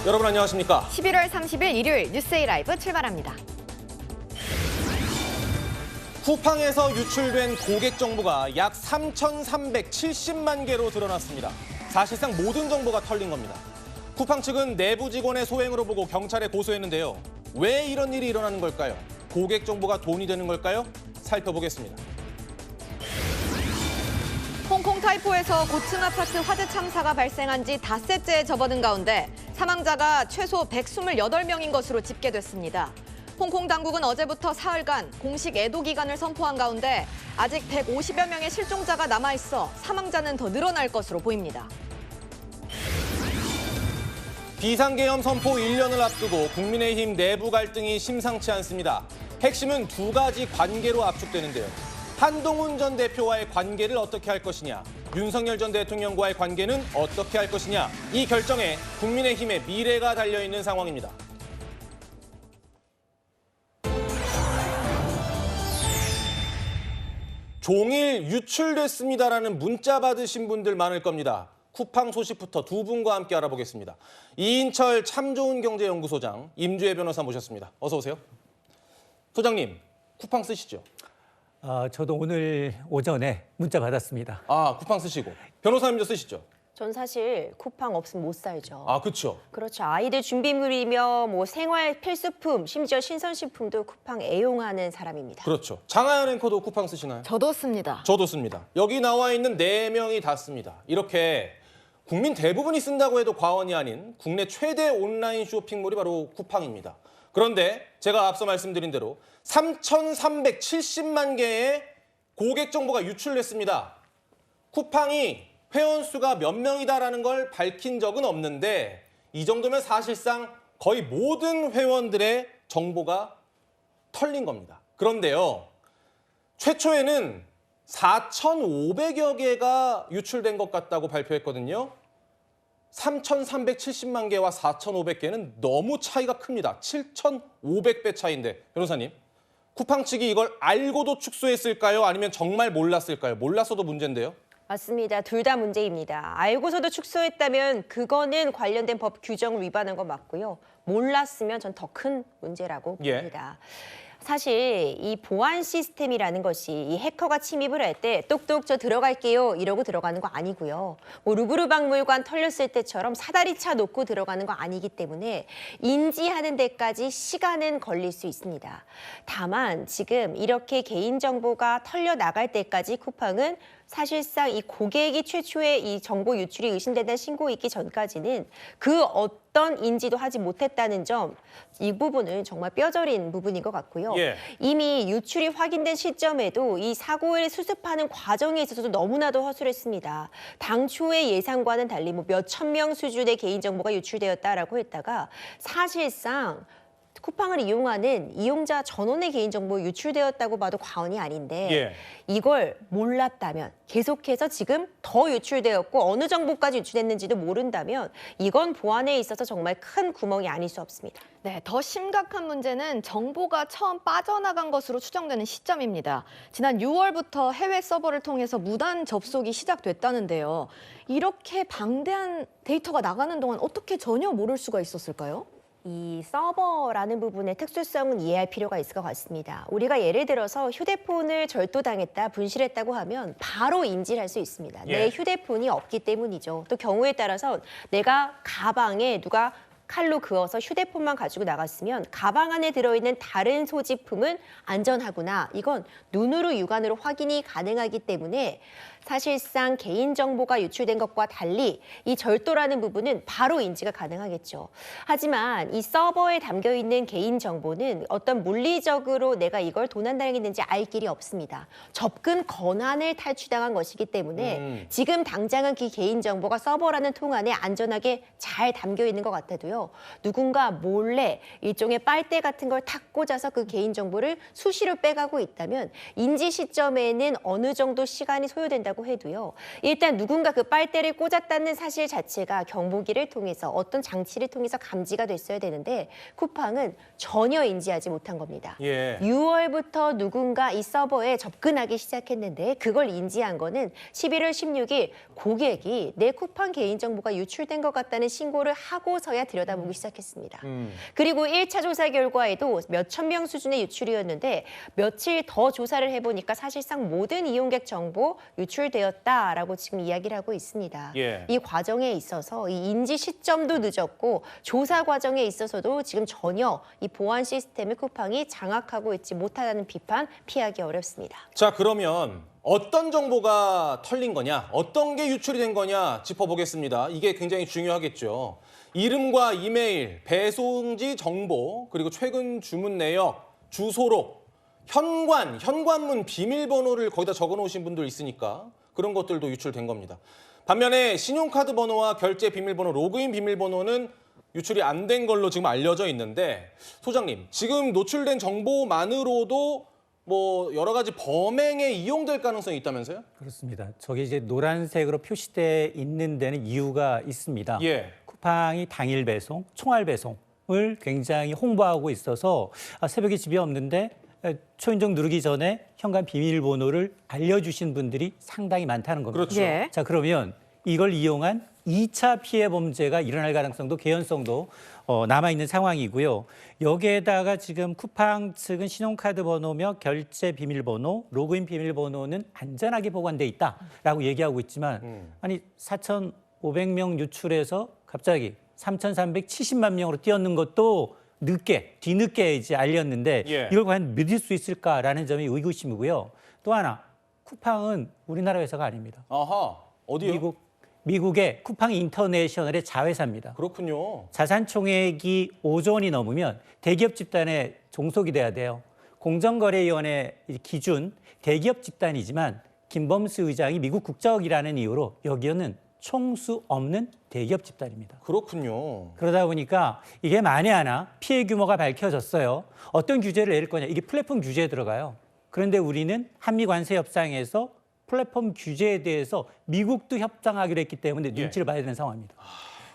여러분 안녕하십니까? 11월 30일 일요일 뉴스A 라이브 출발합니다. 쿠팡에서 유출된 고객 정보가 약 3,370만 개로 드러났습니다. 사실상 모든 정보가 털린 겁니다. 쿠팡 측은 내부 직원의 소행으로 보고 경찰에 고소했는데요. 왜 이런 일이 일어나는 걸까요? 고객 정보가 돈이 되는 걸까요? 살펴보겠습니다. 홍콩 타이포에서 고층 아파트 화재 참사가 발생한 지 닷새째에 접어든 가운데 사망자가 최소 128명인 것으로 집계됐습니다. 홍콩 당국은 어제부터 사흘간 공식 애도 기간을 선포한 가운데 아직 150여 명의 실종자가 남아있어 사망자는 더 늘어날 것으로 보입니다. 비상계엄 선포 1년을 앞두고 국민의힘 내부 갈등이 심상치 않습니다. 핵심은 두 가지 관계로 압축되는데요. 한동훈 전 대표와의 관계를 어떻게 할 것이냐, 윤석열 전 대통령과의 관계는 어떻게 할 것이냐, 이 결정에 국민의힘의 미래가 달려있는 상황입니다. 종일 유출됐습니다라는 문자 받으신 분들 많을 겁니다. 쿠팡 소식부터 두 분과 함께 알아보겠습니다. 이인철 참좋은경제연구소장, 임주혜 변호사 모셨습니다. 어서 오세요. 소장님, 쿠팡 쓰시죠? 저도 오늘 오전에 문자 받았습니다. 쿠팡 쓰시고. 변호사님도 쓰시죠? 전 사실 쿠팡 없으면 못 살죠. 그렇죠. 그렇죠. 아이들 준비물이며 뭐 생활 필수품, 심지어 신선식품도 쿠팡 애용하는 사람입니다. 그렇죠. 장하연 앵커도 쿠팡 쓰시나요? 저도 씁니다. 저도 씁니다. 여기 나와 있는 4명이 다 씁니다. 이렇게 국민 대부분이 쓴다고 해도 과언이 아닌 국내 최대 온라인 쇼핑몰이 바로 쿠팡입니다. 그런데 제가 앞서 말씀드린 대로 3,370만 개의 고객 정보가 유출됐습니다. 쿠팡이 회원 수가 몇 명이다라는 걸 밝힌 적은 없는데 이 정도면 사실상 거의 모든 회원들의 정보가 털린 겁니다. 그런데요, 최초에는 4,500여 개가 유출된 것 같다고 발표했거든요. 3,370만 개와 4,500개는 너무 차이가 큽니다. 7,500배 차이인데, 변호사님, 쿠팡 측이 이걸 알고도 축소했을까요? 아니면 정말 몰랐을까요? 몰랐어도 문제인데요. 맞습니다. 둘 다 문제입니다. 알고서도 축소했다면 그거는 관련된 법 규정을 위반한 건 맞고요. 몰랐으면 전 더 큰 문제라고 봅니다. 사실 이 보안 시스템이라는 것이 이 해커가 침입을 할 때 똑똑 저 들어갈게요 이러고 들어가는 거 아니고요. 뭐 루브르 박물관 털렸을 때처럼 사다리차 놓고 들어가는 거 아니기 때문에 인지하는 데까지 시간은 걸릴 수 있습니다. 다만 지금 이렇게 개인정보가 털려 나갈 때까지 쿠팡은 사실상 이 고객이 최초에 이 정보 유출이 의심된다는 신고 있기 전까지는 그 어떤 인지도 하지 못했다는 점, 이 부분은 정말 뼈저린 부분인 것 같고요. 이미 유출이 확인된 시점에도 이 사고를 수습하는 과정에 있어서도 너무나도 허술했습니다. 당초의 예상과는 달리 뭐 몇천 명 수준의 개인정보가 유출되었다라고 했다가 사실상 쿠팡을 이용하는 이용자 전원의 개인정보 유출되었다고 봐도 과언이 아닌데 이걸 몰랐다면 계속해서 지금 더 유출되었고 어느 정보까지 유출됐는지도 모른다면 이건 보안에 있어서 정말 큰 구멍이 아닐 수 없습니다. 네, 더 심각한 문제는 정보가 처음 빠져나간 것으로 추정되는 시점입니다. 지난 6월부터 해외 서버를 통해서 무단 접속이 시작됐다는데요. 이렇게 방대한 데이터가 나가는 동안 어떻게 전혀 모를 수가 있었을까요? 이 서버라는 부분의 특수성은 이해할 필요가 있을 것 같습니다. 우리가 예를 들어서 휴대폰을 절도당했다, 분실했다고 하면 바로 인지를 할 수 있습니다. 내 휴대폰이 없기 때문이죠. 또 경우에 따라서 내가 가방에 누가 칼로 그어서 휴대폰만 가지고 나갔으면 가방 안에 들어있는 다른 소지품은 안전하구나. 이건 눈으로 육안으로 확인이 가능하기 때문에 사실상 개인정보가 유출된 것과 달리 이 절도라는 부분은 바로 인지가 가능하겠죠. 하지만 이 서버에 담겨있는 개인정보는 어떤 물리적으로 내가 이걸 도난당했는지 알 길이 없습니다. 접근 권한을 탈취당한 것이기 때문에 지금 당장은 그 개인정보가 서버라는 통 안에 안전하게 잘 담겨있는 것 같아도요. 누군가 몰래 일종의 빨대 같은 걸 탁 꽂아서 그 개인정보를 수시로 빼가고 있다면 인지 시점에는 어느 정도 시간이 소요된다고 된다고 해도요. 일단 누군가 그 빨대를 꽂았다는 사실 자체가 경보기를 통해서 어떤 장치를 통해서 감지가 됐어야 되는데 쿠팡은 전혀 인지하지 못한 겁니다. 예. 6월부터 누군가 이 서버에 접근하기 시작했는데 그걸 인지한 거는 11월 16일 고객이 내 쿠팡 개인정보가 유출된 것 같다는 신고를 하고서야 들여다보기 시작했습니다. 그리고 1차 조사 결과에도 몇천 명 수준의 유출이었는데 며칠 더 조사를 해보니까 사실상 모든 이용객 정보 유출되었다라고 지금 이야기를 하고 있습니다. 예. 이 과정에 있어서 이 인지 시점도 늦었고 조사 과정에 있어서도 지금 전혀 이 보안 시스템을 쿠팡이 장악하고 있지 못하다는 비판 피하기 어렵습니다. 자, 그러면 어떤 정보가 털린 거냐, 어떤 게 유출이 된 거냐 짚어보겠습니다. 이게 굉장히 중요하겠죠. 이름과 이메일, 배송지 정보, 그리고 최근 주문 내역, 주소록, 현관문 비밀번호를 거기다 적어놓으신 분들 있으니까 그런 것들도 유출된 겁니다. 반면에 신용카드 번호와 결제 비밀번호, 로그인 비밀번호는 유출이 안 된 걸로 지금 알려져 있는데 소장님, 지금 노출된 정보만으로도 뭐 여러 가지 범행에 이용될 가능성이 있다면서요? 그렇습니다. 저게 이제 노란색으로 표시돼 있는 데는 이유가 있습니다. 예. 쿠팡이 당일 배송, 총알 배송을 굉장히 홍보하고 있어서 새벽에 집에 없는데 초인종 누르기 전에 현관 비밀번호를 알려주신 분들이 상당히 많다는 겁니다. 그렇죠. 예. 자, 그러면 이걸 이용한 2차 피해 범죄가 일어날 가능성도 개연성도 남아있는 상황이고요. 여기에다가 지금 쿠팡 측은 신용카드 번호며 결제 비밀번호, 로그인 비밀번호는 안전하게 보관돼 있다라고 얘기하고 있지만 아니 4,500명 유출해서 갑자기 3,370만 명으로 뛰었는 것도 뒤늦게 이제 알렸는데 예. 이걸 과연 믿을 수 있을까라는 점이 의구심이고요. 또 하나, 쿠팡은 우리나라 회사가 아닙니다. 아하, 어디요? 미국의 쿠팡 인터내셔널의 자회사입니다. 그렇군요. 자산 총액이 5조 원이 넘으면 대기업 집단에 종속이 돼야 돼요. 공정거래위원회 기준 대기업 집단이지만 김범수 의장이 미국 국적이라는 이유로 여기는 총수 없는 대기업 집단입니다. 그렇군요. 그러다 보니까 이게 만에 하나 피해 규모가 밝혀졌어요. 어떤 규제를 내릴 거냐. 이게 플랫폼 규제에 들어가요. 그런데 우리는 한미 관세 협상에서 플랫폼 규제에 대해서 미국도 협상하기로 했기 때문에 눈치를 봐야 되는 상황입니다.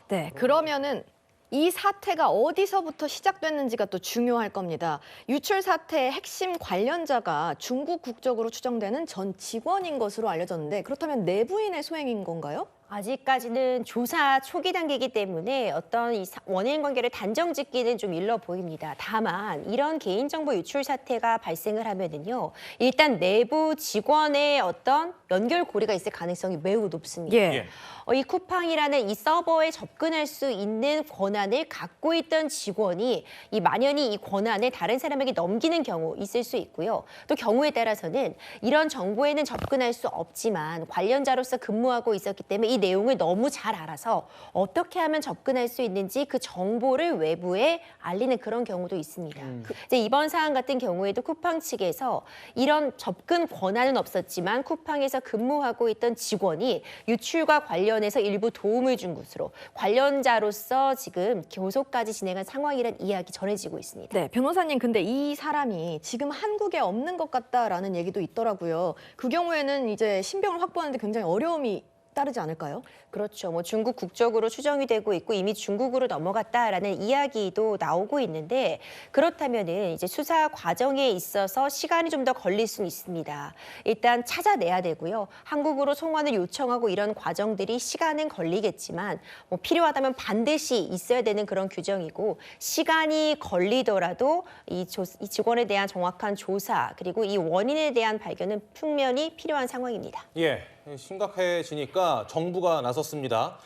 네, 그러면은 이 사태가 어디서부터 시작됐는지가 또 중요할 겁니다. 유출 사태의 핵심 관련자가 중국 국적으로 추정되는 전 직원인 것으로 알려졌는데 그렇다면 내부인의 소행인 건가요? 아직까지는 조사 초기 단계이기 때문에 어떤 이 원인 관계를 단정 짓기는 좀 일러 보입니다. 다만 이런 개인정보 유출 사태가 발생을 하면은요, 일단 내부 직원의 어떤 연결고리가 있을 가능성이 매우 높습니다. 예. 이 쿠팡이라는 이 서버에 접근할 수 있는 권한을 갖고 있던 직원이 이 만연히 이 권한을 다른 사람에게 넘기는 경우 있을 수 있고요. 또 경우에 따라서는 이런 정보에는 접근할 수 없지만 관련자로서 근무하고 있었기 때문에 이 내용을 너무 잘 알아서 어떻게 하면 접근할 수 있는지 그 정보를 외부에 알리는 그런 경우도 있습니다. 이제 이번 사안 같은 경우에도 쿠팡 측에서 이런 접근 권한은 없었지만 쿠팡에서 근무하고 있던 직원이 유출과 관련해서 일부 도움을 준 것으로 관련자로서 지금 교소까지 진행한 상황이라는 이야기 전해지고 있습니다. 네, 변호사님, 근데 이 사람이 지금 한국에 없는 것 같다라는 얘기도 있더라고요. 그 경우에는 이제 신병을 확보하는데 굉장히 어려움이 따르지 않을까요? 그렇죠. 뭐 중국 국적으로 추정이 되고 있고 이미 중국으로 넘어갔다라는 이야기도 나오고 있는데 그렇다면은 이제 수사 과정에 있어서 시간이 좀 더 걸릴 수는 있습니다. 일단 찾아내야 되고요. 한국으로 송환을 요청하고 이런 과정들이 시간은 걸리겠지만 뭐 필요하다면 반드시 있어야 되는 그런 규정이고 시간이 걸리더라도 이 직원에 대한 정확한 조사 그리고 이 원인에 대한 발견은 충분히 필요한 상황입니다. 예, 심각해지니까 정부가 나섰습니다.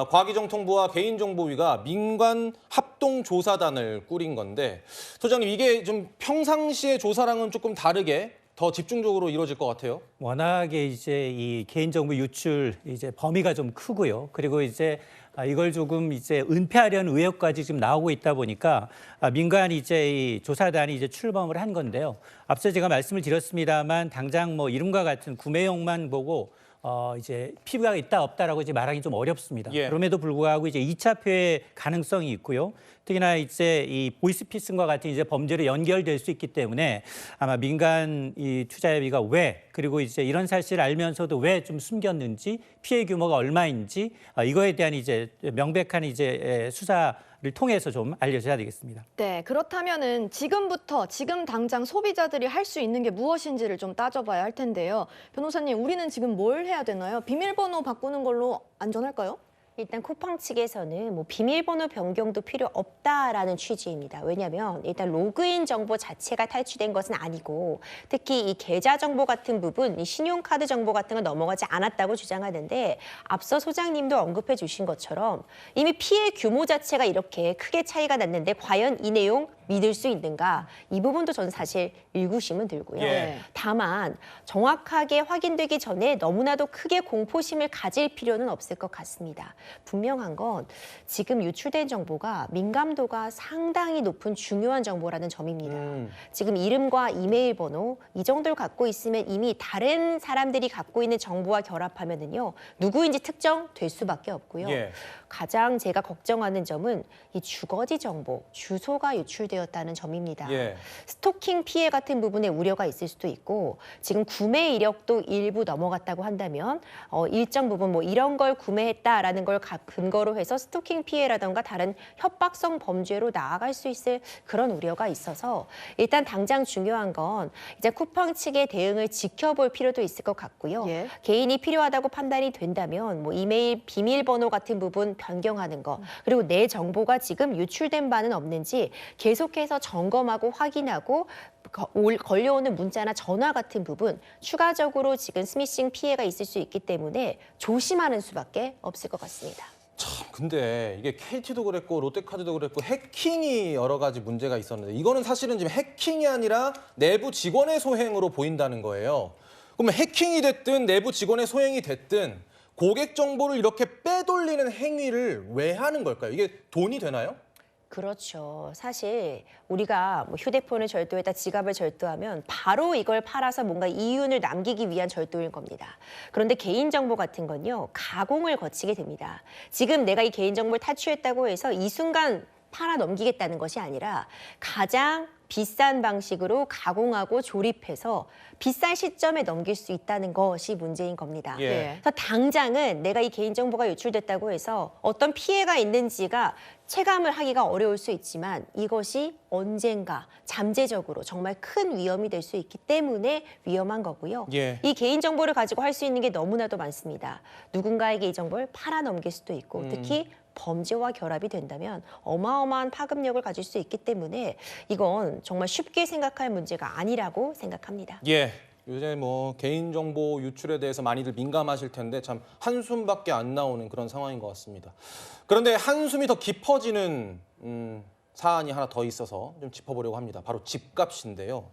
과기정통부와 개인정보위가 민관 합동조사단을 꾸린 건데 소장님, 이게 좀 평상시의 조사랑은 조금 다르게 더 집중적으로 이루어질 것 같아요. 워낙에 이제 이 개인정보 유출 이제 범위가 좀 크고요. 그리고 이제 이걸 조금 이제 은폐하려는 의혹까지 지금 나오고 있다 보니까 민간 이제 이 조사단이 이제 출범을 한 건데요. 앞서 제가 말씀을 드렸습니다만 당장 뭐 이름과 같은 구매용만 보고 이제 피부가 있다 없다라고 이제 말하기 좀 어렵습니다. 예. 그럼에도 불구하고 이제 2차 피해 가능성이 있고요. 특히나 이제 이 보이스피싱과 같은 이제 범죄로 연결될 수 있기 때문에 아마 민간 이 투자협의가 왜 그리고 이제 이런 사실을 알면서도 왜 좀 숨겼는지, 피해 규모가 얼마인지 이거에 대한 이제 명백한 이제 수사를 통해서 좀 알려져야 되겠습니다. 네, 그렇다면은 지금 당장 소비자들이 할 수 있는 게 무엇인지를 좀 따져봐야 할 텐데요. 변호사님, 우리는 지금 뭘 해야 되나요? 비밀번호 바꾸는 걸로 안전할까요? 일단 쿠팡 측에서는 뭐 비밀번호 변경도 필요 없다라는 취지입니다. 왜냐하면 일단 로그인 정보 자체가 탈취된 것은 아니고 특히 이 계좌 정보 같은 부분, 이 신용카드 정보 같은 건 넘어가지 않았다고 주장하는데 앞서 소장님도 언급해 주신 것처럼 이미 피해 규모 자체가 이렇게 크게 차이가 났는데 과연 이 내용 믿을 수 있는가? 이 부분도 저는 사실 의구심은 들고요. 예. 다만 정확하게 확인되기 전에 너무나도 크게 공포심을 가질 필요는 없을 것 같습니다. 분명한 건 지금 유출된 정보가 민감도가 상당히 높은 중요한 정보라는 점입니다. 지금 이름과 이메일 번호 이 정도를 갖고 있으면 이미 다른 사람들이 갖고 있는 정보와 결합하면은요 누구인지 특정될 수밖에 없고요. 예. 가장 제가 걱정하는 점은 이 주거지 정보, 주소가 유출되었다는 점입니다. 예. 스토킹 피해 같은 부분에 우려가 있을 수도 있고 지금 구매 이력도 일부 넘어갔다고 한다면 일정 부분 뭐 이런 걸 구매했다라는 걸 근거로 해서 스토킹 피해라던가 다른 협박성 범죄로 나아갈 수 있을 그런 우려가 있어서 일단 당장 중요한 건 이제 쿠팡 측의 대응을 지켜볼 필요도 있을 것 같고요. 예. 개인이 필요하다고 판단이 된다면 뭐 이메일 비밀번호 같은 부분 변경하는 거 그리고 내 정보가 지금 유출된 바는 없는지 계속해서 점검하고 확인하고 걸려오는 문자나 전화 같은 부분 추가적으로 지금 스미싱 피해가 있을 수 있기 때문에 조심하는 수밖에 없을 것 같습니다. 참, 근데 이게 KT도 그랬고 롯데카드도 그랬고 해킹이 여러 가지 문제가 있었는데 이거는 사실은 지금 해킹이 아니라 내부 직원의 소행으로 보인다는 거예요. 그러면 해킹이 됐든 내부 직원의 소행이 됐든 고객 정보를 이렇게 빼돌리는 행위를 왜 하는 걸까요? 이게 돈이 되나요? 그렇죠. 사실 우리가 뭐 휴대폰을 절도했다, 지갑을 절도하면 바로 이걸 팔아서 뭔가 이윤을 남기기 위한 절도인 겁니다. 그런데 개인정보 같은 건요, 가공을 거치게 됩니다. 지금 내가 이 개인정보를 탈취했다고 해서 이 순간 팔아 넘기겠다는 것이 아니라 가장 비싼 방식으로 가공하고 조립해서 비싼 시점에 넘길 수 있다는 것이 문제인 겁니다. 예. 그래서 당장은 내가 이 개인정보가 유출됐다고 해서 어떤 피해가 있는지가 체감을 하기가 어려울 수 있지만 이것이 언젠가 잠재적으로 정말 큰 위험이 될 수 있기 때문에 위험한 거고요. 예. 이 개인정보를 가지고 할 수 있는 게 너무나도 많습니다. 누군가에게 이 정보를 팔아넘길 수도 있고 특히 범죄와 결합이 된다면 어마어마한 파급력을 가질 수 있기 때문에 이건 정말 쉽게 생각할 문제가 아니라고 생각합니다. 예. 요새 뭐 개인정보 유출에 대해서 많이들 민감하실 텐데 참 한숨밖에 안 나오는 그런 상황인 것 같습니다. 그런데 한숨이 더 깊어지는 사안이 하나 더 있어서 좀 짚어보려고 합니다. 바로 집값인데요.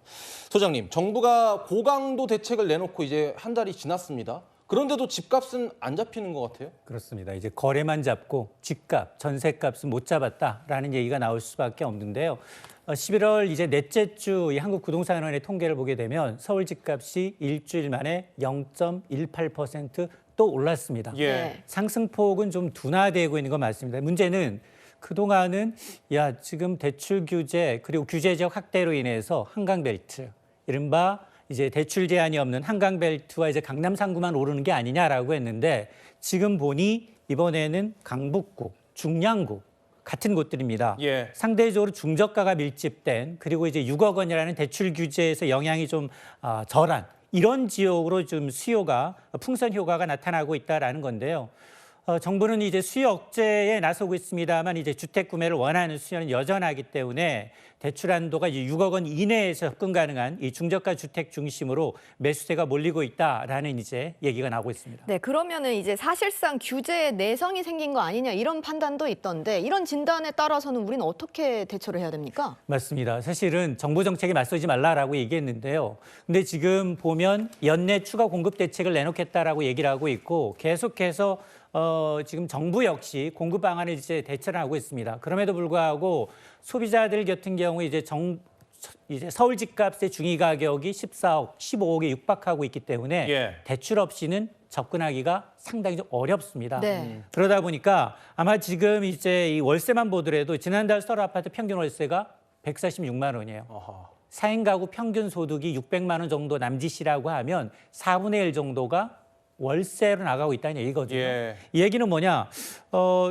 소장님, 정부가 고강도 대책을 내놓고 이제 한 달이 지났습니다. 그런데도 집값은 안 잡히는 것 같아요. 그렇습니다. 이제 거래만 잡고 집값, 전세값은 못 잡았다라는 얘기가 나올 수밖에 없는데요. 11월 이제 넷째 주 이 한국부동산원의 통계를 보게 되면 서울 집값이 일주일 만에 0.18% 또 올랐습니다. 예. 상승폭은 좀 둔화되고 있는 건 맞습니다. 문제는 그동안은 지금 대출 규제 그리고 규제 지역 확대로 인해서 한강벨트, 이른바 이제 대출 제한이 없는 한강벨트와 이제 강남 상구만 오르는 게 아니냐라고 했는데 지금 보니 이번에는 강북구, 중량구 같은 곳들입니다. 예. 상대적으로 중저가가 밀집된 그리고 이제 6억 원이라는 대출 규제에서 영향이 좀 덜한 이런 지역으로 좀 수요가 풍선 효과가 나타나고 있다라는 건데요. 정부는 이제 수요 억제에 나서고 있습니다만 이제 주택 구매를 원하는 수요는 여전하기 때문에 대출 한도가 이제 6억 원 이내에서 접근 가능한 이 중저가 주택 중심으로 매수세가 몰리고 있다라는 이제 얘기가 나오고 있습니다. 네, 그러면은 이제 사실상 규제에 내성이 생긴 거 아니냐 이런 판단도 있던데 이런 진단에 따라서는 우리는 어떻게 대처를 해야 됩니까? 맞습니다. 사실은 정부 정책에 맞서지 말라라고 얘기했는데요. 근데 지금 보면 연내 추가 공급 대책을 내놓겠다라고 얘기를 하고 있고 계속해서 지금 정부 역시 공급 방안을 이제 대처를 하고 있습니다. 그럼에도 불구하고 소비자들 같은 경우 이제 서울 집값의 중위 가격이 14억, 15억에 육박하고 있기 때문에 예. 대출 없이는 접근하기가 상당히 좀 어렵습니다. 네. 그러다 보니까 아마 지금 이제 이 월세만 보더라도 지난달 서울 아파트 평균 월세가 146만 원이에요. 아하. 4인 가구 평균 소득이 600만 원 정도 남짓이라고 하면 4분의 1 정도가 월세로 나가고 있다는 얘기거든요. 예. 이 얘기는 뭐냐?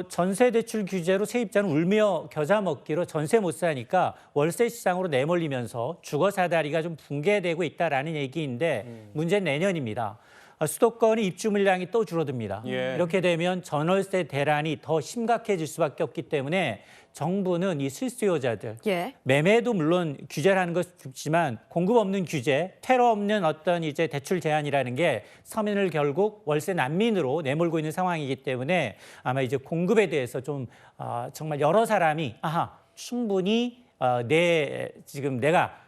전세 대출 규제로 세입자는 울며 겨자 먹기로 전세 못 사니까 월세 시장으로 내몰리면서 주거 사다리가 좀 붕괴되고 있다라는 얘기인데 문제는 내년입니다. 수도권의 입주 물량이 또 줄어듭니다. 예. 이렇게 되면 전월세 대란이 더 심각해질 수밖에 없기 때문에 정부는 이 실수요자들, 예. 매매도 물론 규제라는 것이 좋지만 공급 없는 규제, 테러 없는 어떤 이제 대출 제한이라는 게 서민을 결국 월세 난민으로 내몰고 있는 상황이기 때문에 아마 이제 공급에 대해서 좀 정말 여러 사람이 충분히 내가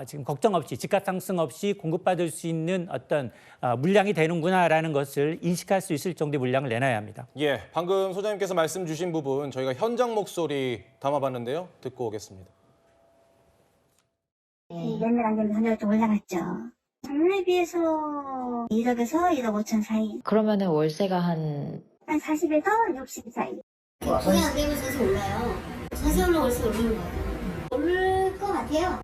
지금 걱정 없이 집값 상승 없이 공급받을 수 있는 어떤 물량이 되는구나라는 것을 인식할 수 있을 정도의 물량을 내놔야 합니다. 예, 방금 소장님께서 말씀 주신 부분 저희가 현장 목소리 담아봤는데요. 듣고 오겠습니다. 연말 안되면 전혀 좀 올라갔죠. 작년에 비해서 1억에서 1억 5천 사이. 그러면은 월세가 한 40에서 60 사이. 돈이 안 되면 전세 올라요. 전세 올라 월세 오르는 거예요. 오를 것 같아요.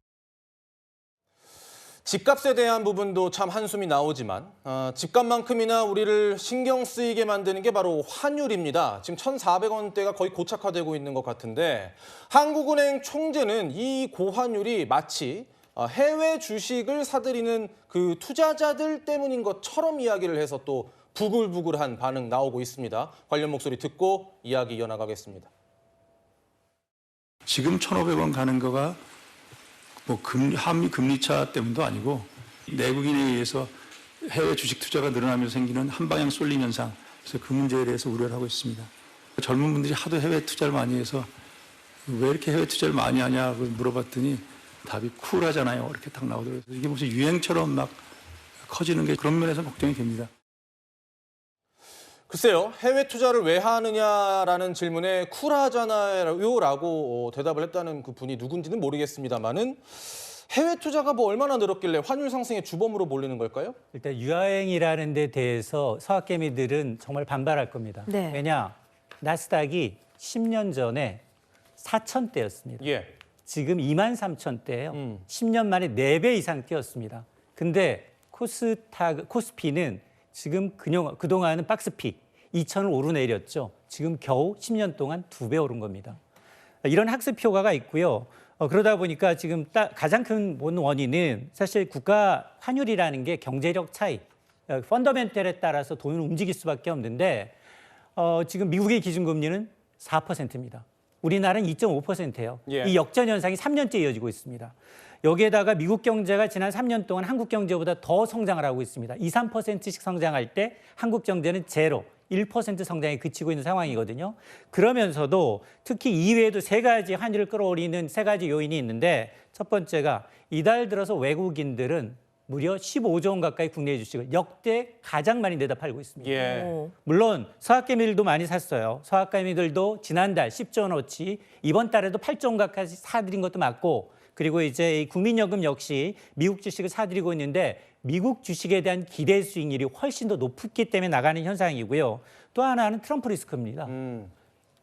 집값에 대한 부분도 참 한숨이 나오지만 집값만큼이나 우리를 신경 쓰이게 만드는 게 바로 환율입니다. 지금 1,400원대가 거의 고착화되고 있는 것 같은데 한국은행 총재는 이 고환율이 마치 해외 주식을 사들이는 그 투자자들 때문인 것처럼 이야기를 해서 또 부글부글한 반응 나오고 있습니다. 관련 목소리 듣고 이야기 이어나가겠습니다. 지금 1,500원 가는 거가 한미 금리차 때문도 아니고 내국인에 의해서 해외 주식 투자가 늘어나면서 생기는 한 방향 쏠림 현상. 그래서 그 문제에 대해서 우려를 하고 있습니다. 젊은 분들이 하도 해외 투자를 많이 해서 왜 이렇게 해외 투자를 많이 하냐고 물어봤더니 답이 쿨하잖아요. 이렇게 딱 나오더라고요. 이게 무슨 유행처럼 막 커지는 게 그런 면에서 걱정이 됩니다. 글쎄요, 해외 투자를 왜 하느냐라는 질문에 쿨하잖아요라고 대답을 했다는 그 분이 누군지는 모르겠습니다만은 해외 투자가 뭐 얼마나 늘었길래 환율 상승의 주범으로 몰리는 걸까요? 일단 유화행이라는 데 대해서 서학개미들은 정말 반발할 겁니다. 네. 왜냐? 나스닥이 10년 전에 4,000대였습니다. 예. 지금 23,000대예요. 10년 만에 4배 이상 뛰었습니다. 근데 코스피는 지금 그동안은 박스피 2,000을 오르내렸죠. 지금 겨우 10년 동안 2배 오른 겁니다. 이런 학습 효과가 있고요. 그러다 보니까 지금 가장 큰 원인은 사실 국가 환율이라는 게 경제력 차이, 펀더멘털에 따라서 돈을 움직일 수밖에 없는데 지금 미국의 기준금리는 4%입니다. 우리나라는 2.5%예요. 예. 이 역전 현상이 3년째 이어지고 있습니다. 여기에다가 미국 경제가 지난 3년 동안 한국 경제보다 더 성장을 하고 있습니다. 2, 3%씩 성장할 때 한국 경제는 제로, 1% 성장에 그치고 있는 상황이거든요. 그러면서도 특히 이외에도 3가지 환율을 끌어올리는 3가지 요인이 있는데 첫 번째가 이달 들어서 외국인들은 무려 15조 원 가까이 국내 주식을 역대 가장 많이 내다 팔고 있습니다. 예. 물론 서학개미들도 많이 샀어요. 서학개미들도 지난달 10조 원어치, 이번 달에도 8조 원 가까이 사들인 것도 맞고 그리고 이제 국민연금 역시 미국 주식을 사들이고 있는데 미국 주식에 대한 기대 수익률이 훨씬 더 높기 때문에 나가는 현상이고요. 또 하나는 트럼프 리스크입니다.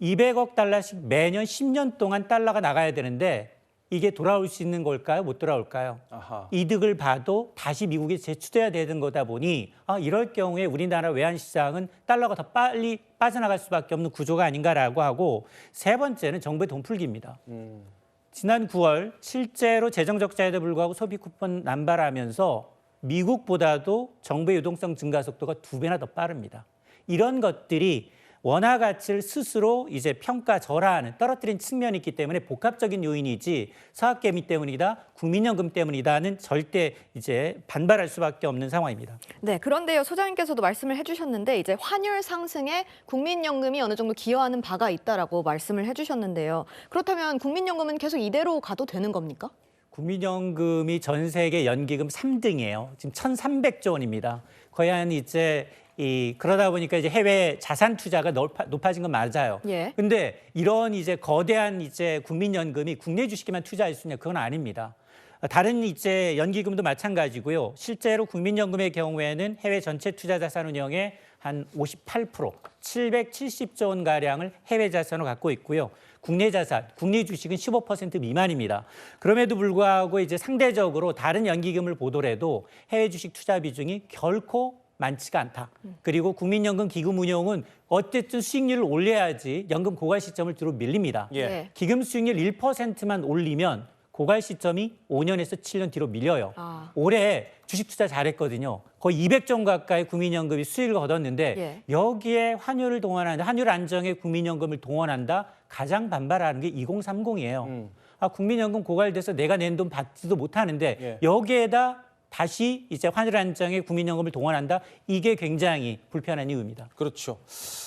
200억 달러씩 매년 10년 동안 달러가 나가야 되는데 이게 돌아올 수 있는 걸까요? 못 돌아올까요? 아하. 이득을 봐도 다시 미국에 재추돼야 되는 거다 보니 이럴 경우에 우리나라 외환시장은 달러가 더 빨리 빠져나갈 수밖에 없는 구조가 아닌가라고 하고 세 번째는 정부의 돈풀기입니다. 지난 9월 실제로 재정 적자에도 불구하고 소비 쿠폰 남발하면서 미국보다도 정부의 유동성 증가 속도가 2배나 더 빠릅니다. 이런 것들이 원화 가치를 스스로 이제 평가절하하는 떨어뜨린 측면이 있기 때문에 복합적인 요인이지 서학개미 때문이다, 국민연금 때문이다는 절대 이제 반발할 수밖에 없는 상황입니다. 네, 그런데요, 소장님께서도 말씀을 해주셨는데 이제 환율 상승에 국민연금이 어느 정도 기여하는 바가 있다라고 말씀을 해주셨는데요. 그렇다면 국민연금은 계속 이대로 가도 되는 겁니까? 국민연금이 전 세계 연기금 3등이에요. 지금 1,300조 원입니다. 거의 한 이제 그러다 보니까 이제 해외 자산 투자가 높아진 건 맞아요. 예. 근데 이런 이제 거대한 이제 국민연금이 국내 주식에만 투자할 수 있냐? 그건 아닙니다. 다른 이제 연기금도 마찬가지고요. 실제로 국민연금의 경우에는 해외 전체 투자 자산 운영의 한 58%, 770조 원 가량을 해외 자산으로 갖고 있고요. 국내 자산, 국내 주식은 15% 미만입니다. 그럼에도 불구하고 이제 상대적으로 다른 연기금을 보더라도 해외 주식 투자 비중이 결코 많지가 않다. 그리고 국민연금 기금 운용은 어쨌든 수익률을 올려야지 연금 고갈 시점을 뒤로 밀립니다. 예. 기금 수익률 1%만 올리면 고갈 시점이 5년에서 7년 뒤로 밀려요. 올해 주식 투자 잘했거든요. 거의 200조 가까이 국민연금이 수익을 얻었는데 예. 여기에 환율을 동원한다, 환율 안정에 국민연금을 동원한다, 가장 반발하는 게 2030이에요. 국민연금 고갈돼서 내가 낸 돈 받지도 못하는데 예. 여기에다 다시 이제 환율 안정에 국민연금을 동원한다. 이게 굉장히 불편한 이유입니다. 그렇죠.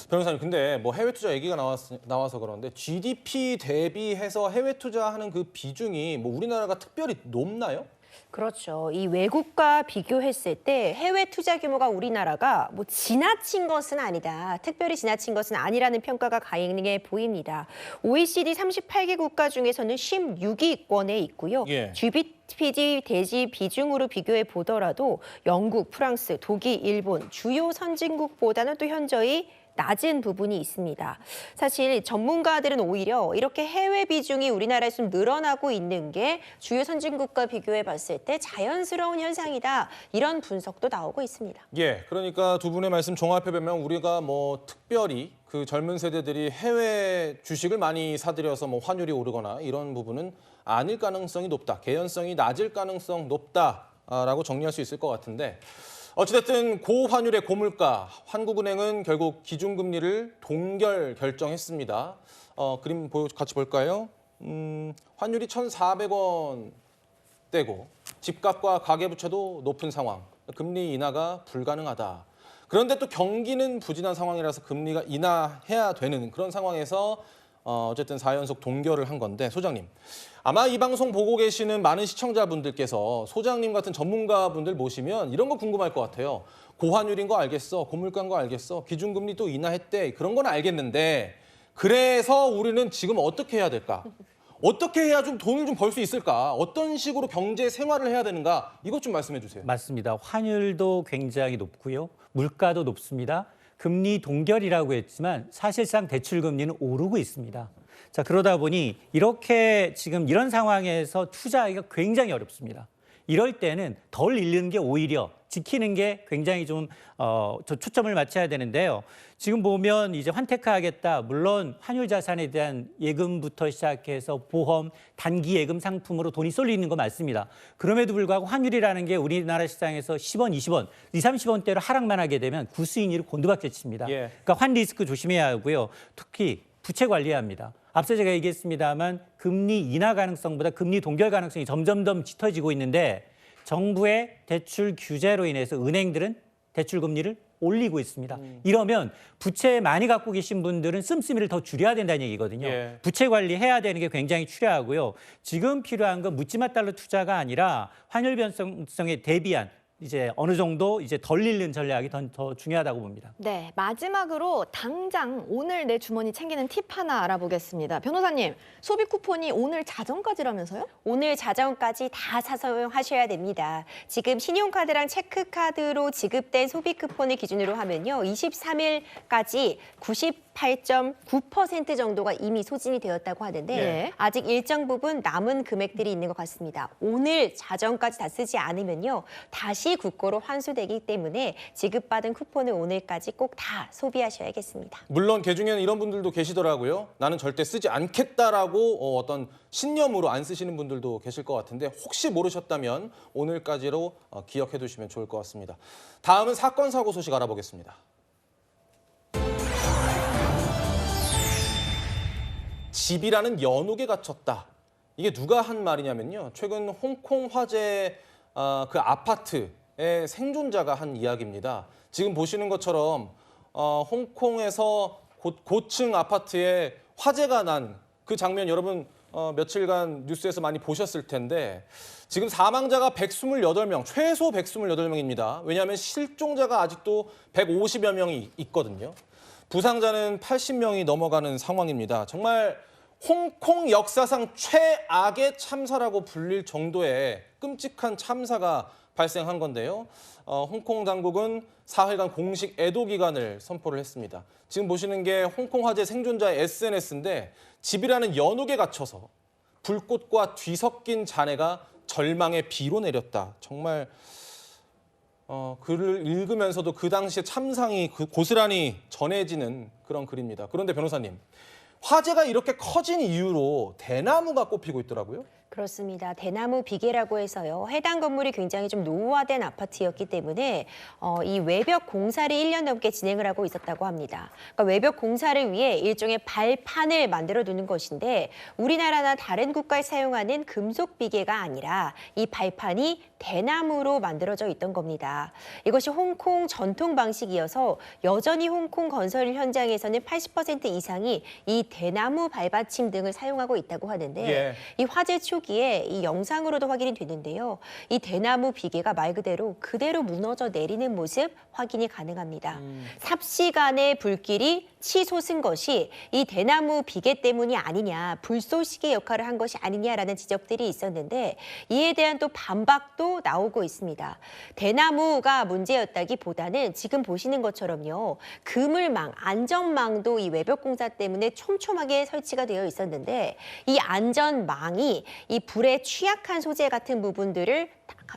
변호사님, 근데 뭐 해외 투자 얘기가 나와서 그러는데 GDP 대비해서 해외 투자하는 그 비중이 뭐 우리나라가 특별히 높나요? 그렇죠. 이 외국과 비교했을 때 해외 투자 규모가 우리나라가 뭐 지나친 것은 아니다. 특별히 지나친 것은 아니라는 평가가 강하게 보입니다. OECD 38개 국가 중에서는 16위권에 있고요. 예. GDP 대지 비중으로 비교해 보더라도 영국, 프랑스, 독일, 일본 주요 선진국보다는 또 현저히 낮은 부분이 있습니다. 사실 전문가들은 오히려 이렇게 해외 비중이 우리나라에 좀 늘어나고 있는 게 주요 선진국과 비교해 봤을 때 자연스러운 현상이다. 이런 분석도 나오고 있습니다. 예, 그러니까 두 분의 말씀 종합해 보면 우리가 뭐 특별히 그 젊은 세대들이 해외 주식을 많이 사들여서 뭐 환율이 오르거나 이런 부분은 아닐 가능성이 높다. 개연성이 낮을 가능성 높다라고 정리할 수 있을 것 같은데 어찌됐든 고환율의 고물가, 한국은행은 결국 기준금리를 동결 결정했습니다. 그림 같이 볼까요? 환율이 1,400원대고 집값과 가계부채도 높은 상황, 금리 인하가 불가능하다. 그런데 또 경기는 부진한 상황이라서 금리가 인하해야 되는 그런 상황에서 어쨌든 4연속 동결을 한 건데 소장님, 아마 이 방송 보고 계시는 많은 시청자분들께서 소장님 같은 전문가분들 모시면 이런 거 궁금할 것 같아요. 고환율인 거 알겠어, 고물가인 거 알겠어, 기준금리 또 인하했대, 그런 건 알겠는데 그래서 우리는 지금 어떻게 해야 될까? 어떻게 해야 좀 돈을 좀 벌 수 있을까? 어떤 식으로 경제 생활을 해야 되는가? 이것 좀 말씀해 주세요. 맞습니다. 환율도 굉장히 높고요. 물가도 높습니다. 금리 동결이라고 했지만 사실상 대출 금리는 오르고 있습니다. 자, 그러다 보니 이렇게 지금 이런 상황에서 투자하기가 굉장히 어렵습니다. 이럴 때는 덜 잃는 게 오히려 지키는 게 굉장히 좀 초점을 맞춰야 되는데요. 지금 보면 이제 환테크하겠다. 물론 환율 자산에 대한 예금부터 시작해서 보험, 단기 예금 상품으로 돈이 쏠리는 거 맞습니다. 그럼에도 불구하고 환율이라는 게 우리나라 시장에서 10원, 20원, 20, 30원대로 하락만 하게 되면 구수익률을 곤두박질 칩니다. 예. 그러니까 환 리스크 조심해야 하고요. 특히 부채 관리해야 합니다. 앞서 제가 얘기했습니다만 금리 인하 가능성보다 금리 동결 가능성이 점점 더 짙어지고 있는데 정부의 대출 규제로 인해서 은행들은 대출 금리를 올리고 있습니다. 이러면 부채 많이 갖고 계신 분들은 씀씀이를 더 줄여야 된다는 얘기거든요. 예. 부채 관리해야 되는 게 굉장히 필요하고요. 지금 필요한 건 묻지마 달러 투자가 아니라 환율 변동성에 대비한 이제 어느 정도 이제 덜 잃는 전략이 더 중요하다고 봅니다. 네, 마지막으로 당장 오늘 내 주머니 챙기는 팁 하나 알아보겠습니다. 변호사님, 소비 쿠폰이 오늘 자정까지라면서요? 오늘 자정까지 다 사용하셔야 됩니다. 지금 신용카드랑 체크카드로 지급된 소비 쿠폰을 기준으로 하면요. 23일까지 98.9% 정도가 이미 소진이 되었다고 하는데 예. 아직 일정 부분 남은 금액들이 있는 것 같습니다. 오늘 자정까지 다 쓰지 않으면요. 다시 국고로 환수되기 때문에 지급받은 쿠폰을 오늘까지 꼭 다 소비하셔야겠습니다. 물론 개중에는 이런 분들도 계시더라고요. 나는 절대 쓰지 않겠다라고 어떤 신념으로 안 쓰시는 분들도 계실 것 같은데 혹시 모르셨다면 오늘까지로 기억해 두시면 좋을 것 같습니다. 다음은 사건 사고 소식 알아보겠습니다. 집이라는 연옥에 갇혔다. 이게 누가 한 말이냐면요. 최근 홍콩 화재 그 아파트의 생존자가 한 이야기입니다. 지금 보시는 것처럼 홍콩에서 고층 아파트에 화재가 난 그 장면 여러분 며칠간 뉴스에서 많이 보셨을 텐데 지금 사망자가 128명, 최소 128명입니다. 왜냐하면 실종자가 아직도 150여 명이 있거든요. 부상자는 80명이 넘어가는 상황입니다. 정말 홍콩 역사상 최악의 참사라고 불릴 정도의 끔찍한 참사가 발생한 건데요. 홍콩 당국은 사흘간 공식 애도 기간을 선포를 했습니다. 지금 보시는 게 홍콩 화재 생존자의 SNS인데 집이라는 연옥에 갇혀서 불꽃과 뒤섞인 잔해가 절망의 비로 내렸다. 정말 글을 읽으면서도 그 당시의 참상이 고스란히 전해지는 그런 글입니다. 그런데 변호사님, 화재가 이렇게 커진 이유로 대나무가 꼽히고 있더라고요. 그렇습니다. 대나무 비계라고 해서요. 해당 건물이 굉장히 좀 노후화된 아파트였기 때문에 이 외벽 공사를 1년 넘게 진행을 하고 있었다고 합니다. 그러니까 외벽 공사를 위해 일종의 발판을 만들어 두는 것인데 우리나라나 다른 국가에 사용하는 금속 비계가 아니라 이 발판이 대나무로 만들어져 있던 겁니다. 이것이 홍콩 전통 방식이어서 여전히 홍콩 건설 현장에서는 80% 이상이 이 대나무 발받침 등을 사용하고 있다고 하는데 예. 이 화재 초기에 이 영상으로도 확인이 되는데요. 이 대나무 비계가 말 그대로 무너져 내리는 모습 확인이 가능합니다. 삽시간에 불길이 치솟은 것이 이 대나무 비계 때문이 아니냐, 불쏘시개 역할을 한 것이 아니냐라는 지적들이 있었는데 이에 대한 또 반박도 나오고 있습니다. 대나무가 문제였다기보다는 지금 보시는 것처럼요. 그물망, 안전망도 이 외벽 공사 때문에 촘촘하게 설치가 되어 있었는데 이 안전망이 이 불에 취약한 소재 같은 부분들을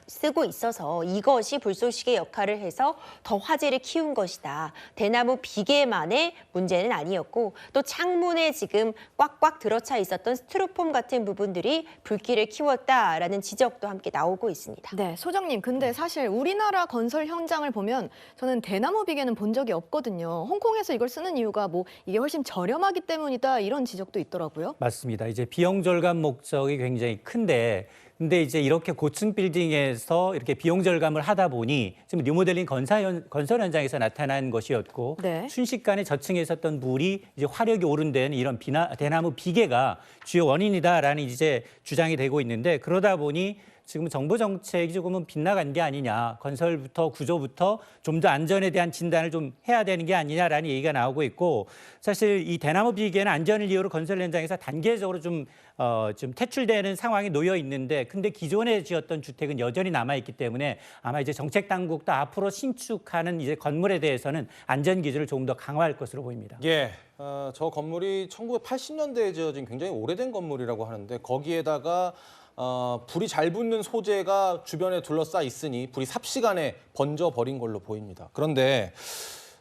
쓰고 있어서 이것이 불쏘시개 역할을 해서 더 화재를 키운 것이다. 대나무 비계만의 문제는 아니었고 또 창문에 지금 꽉꽉 들어차 있었던 스티로폼 같은 부분들이 불길을 키웠다라는 지적도 함께 나오고 있습니다. 네, 소장님, 근데 사실 우리나라 건설 현장을 보면 저는 대나무 비계는 본 적이 없거든요. 홍콩에서 이걸 쓰는 이유가 뭐 이게 훨씬 저렴하기 때문이다 이런 지적도 있더라고요. 맞습니다. 이제 비용 절감 목적이 굉장히 큰데 근데 이제 이렇게 고층 빌딩에서 이렇게 비용 절감을 하다 보니 지금 리모델링 건설 현장에서 나타난 것이었고 네. 순식간에 저층에 있었던 물이 이제 화력이 오른 데는 이런 대나무 비계가 주요 원인이다라는 이제 주장이 되고 있는데 그러다 보니 지금 정부 정책이 조금은 빗나간 게 아니냐, 건설부터 구조부터 좀 더 안전에 대한 진단을 좀 해야 되는 게 아니냐라는 얘기가 나오고 있고 사실 이 대나무 비계는 안전을 이유로 건설 현장에서 단계적으로 좀 퇴출되는 상황이 놓여 있는데 근데 기존에 지었던 주택은 여전히 남아 있기 때문에 아마 이제 정책 당국도 앞으로 신축하는 이제 건물에 대해서는 안전 기준을 조금 더 강화할 것으로 보입니다. 예, 저 건물이 1980년대에 지어진 굉장히 오래된 건물이라고 하는데 거기에다가 불이 잘 붙는 소재가 주변에 둘러싸 있으니 불이 삽시간에 번져버린 걸로 보입니다. 그런데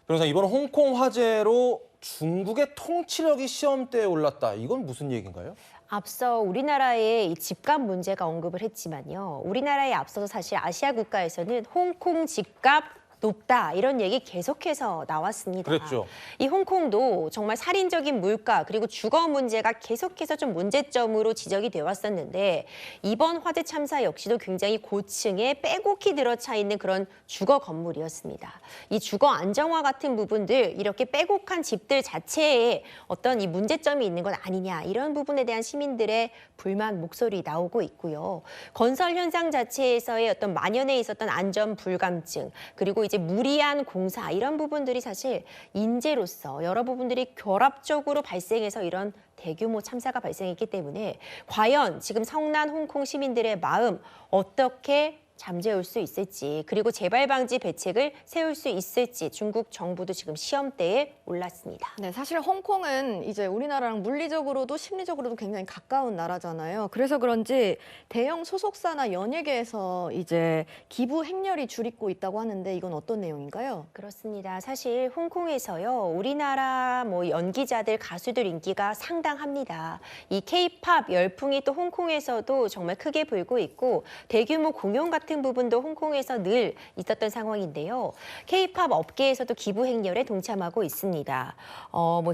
변호사, 이번 홍콩 화재로 중국의 통치력이 시험대에 올랐다. 이건 무슨 얘기인가요? 앞서 우리나라의 이 집값 문제가 언급을 했지만요. 우리나라에 앞서서 사실 아시아 국가에서는 홍콩 집값 높다 이런 얘기 계속해서 나왔습니다. 그랬죠. 이 홍콩도 정말 살인적인 물가 그리고 주거 문제가 계속해서 좀 문제점으로 지적이 되어 왔었는데 이번 화재 참사 역시도 굉장히 고층에 빼곡히 들어차 있는 그런 주거 건물이었습니다. 이 주거 안정화 같은 부분들 이렇게 빼곡한 집들 자체에 어떤 이 문제점이 있는 건 아니냐 이런 부분에 대한 시민들의 불만 목소리 나오고 있고요. 건설 현장 자체에서의 어떤 만연해 있었던 안전 불감증 그리고 이제 무리한 공사 이런 부분들이 사실 인재로서 여러 부분들이 결합적으로 발생해서 이런 대규모 참사가 발생했기 때문에 과연 지금 성난 홍콩 시민들의 마음 어떻게 잠재울 수 있을지 그리고 재발 방지 대책을 세울 수 있을지 중국 정부도 지금 시험대에 올랐습니다. 네, 사실 홍콩은 이제 우리나라랑 물리적으로도 심리적으로도 굉장히 가까운 나라잖아요. 그래서 그런지 대형 소속사나 연예계에서 이제 기부 행렬이 줄이고 있다고 하는데 이건 어떤 내용인가요? 그렇습니다. 사실 홍콩에서요. 우리나라 연기자들, 가수들 인기가 상당합니다. 이 K-팝 열풍이 또 홍콩에서도 정말 크게 불고 있고 대규모 공연 같은 부분도 홍콩에서 늘 있었던 상황인데요. K-팝 업계에서도 기부 행렬에 동참하고 있습니다.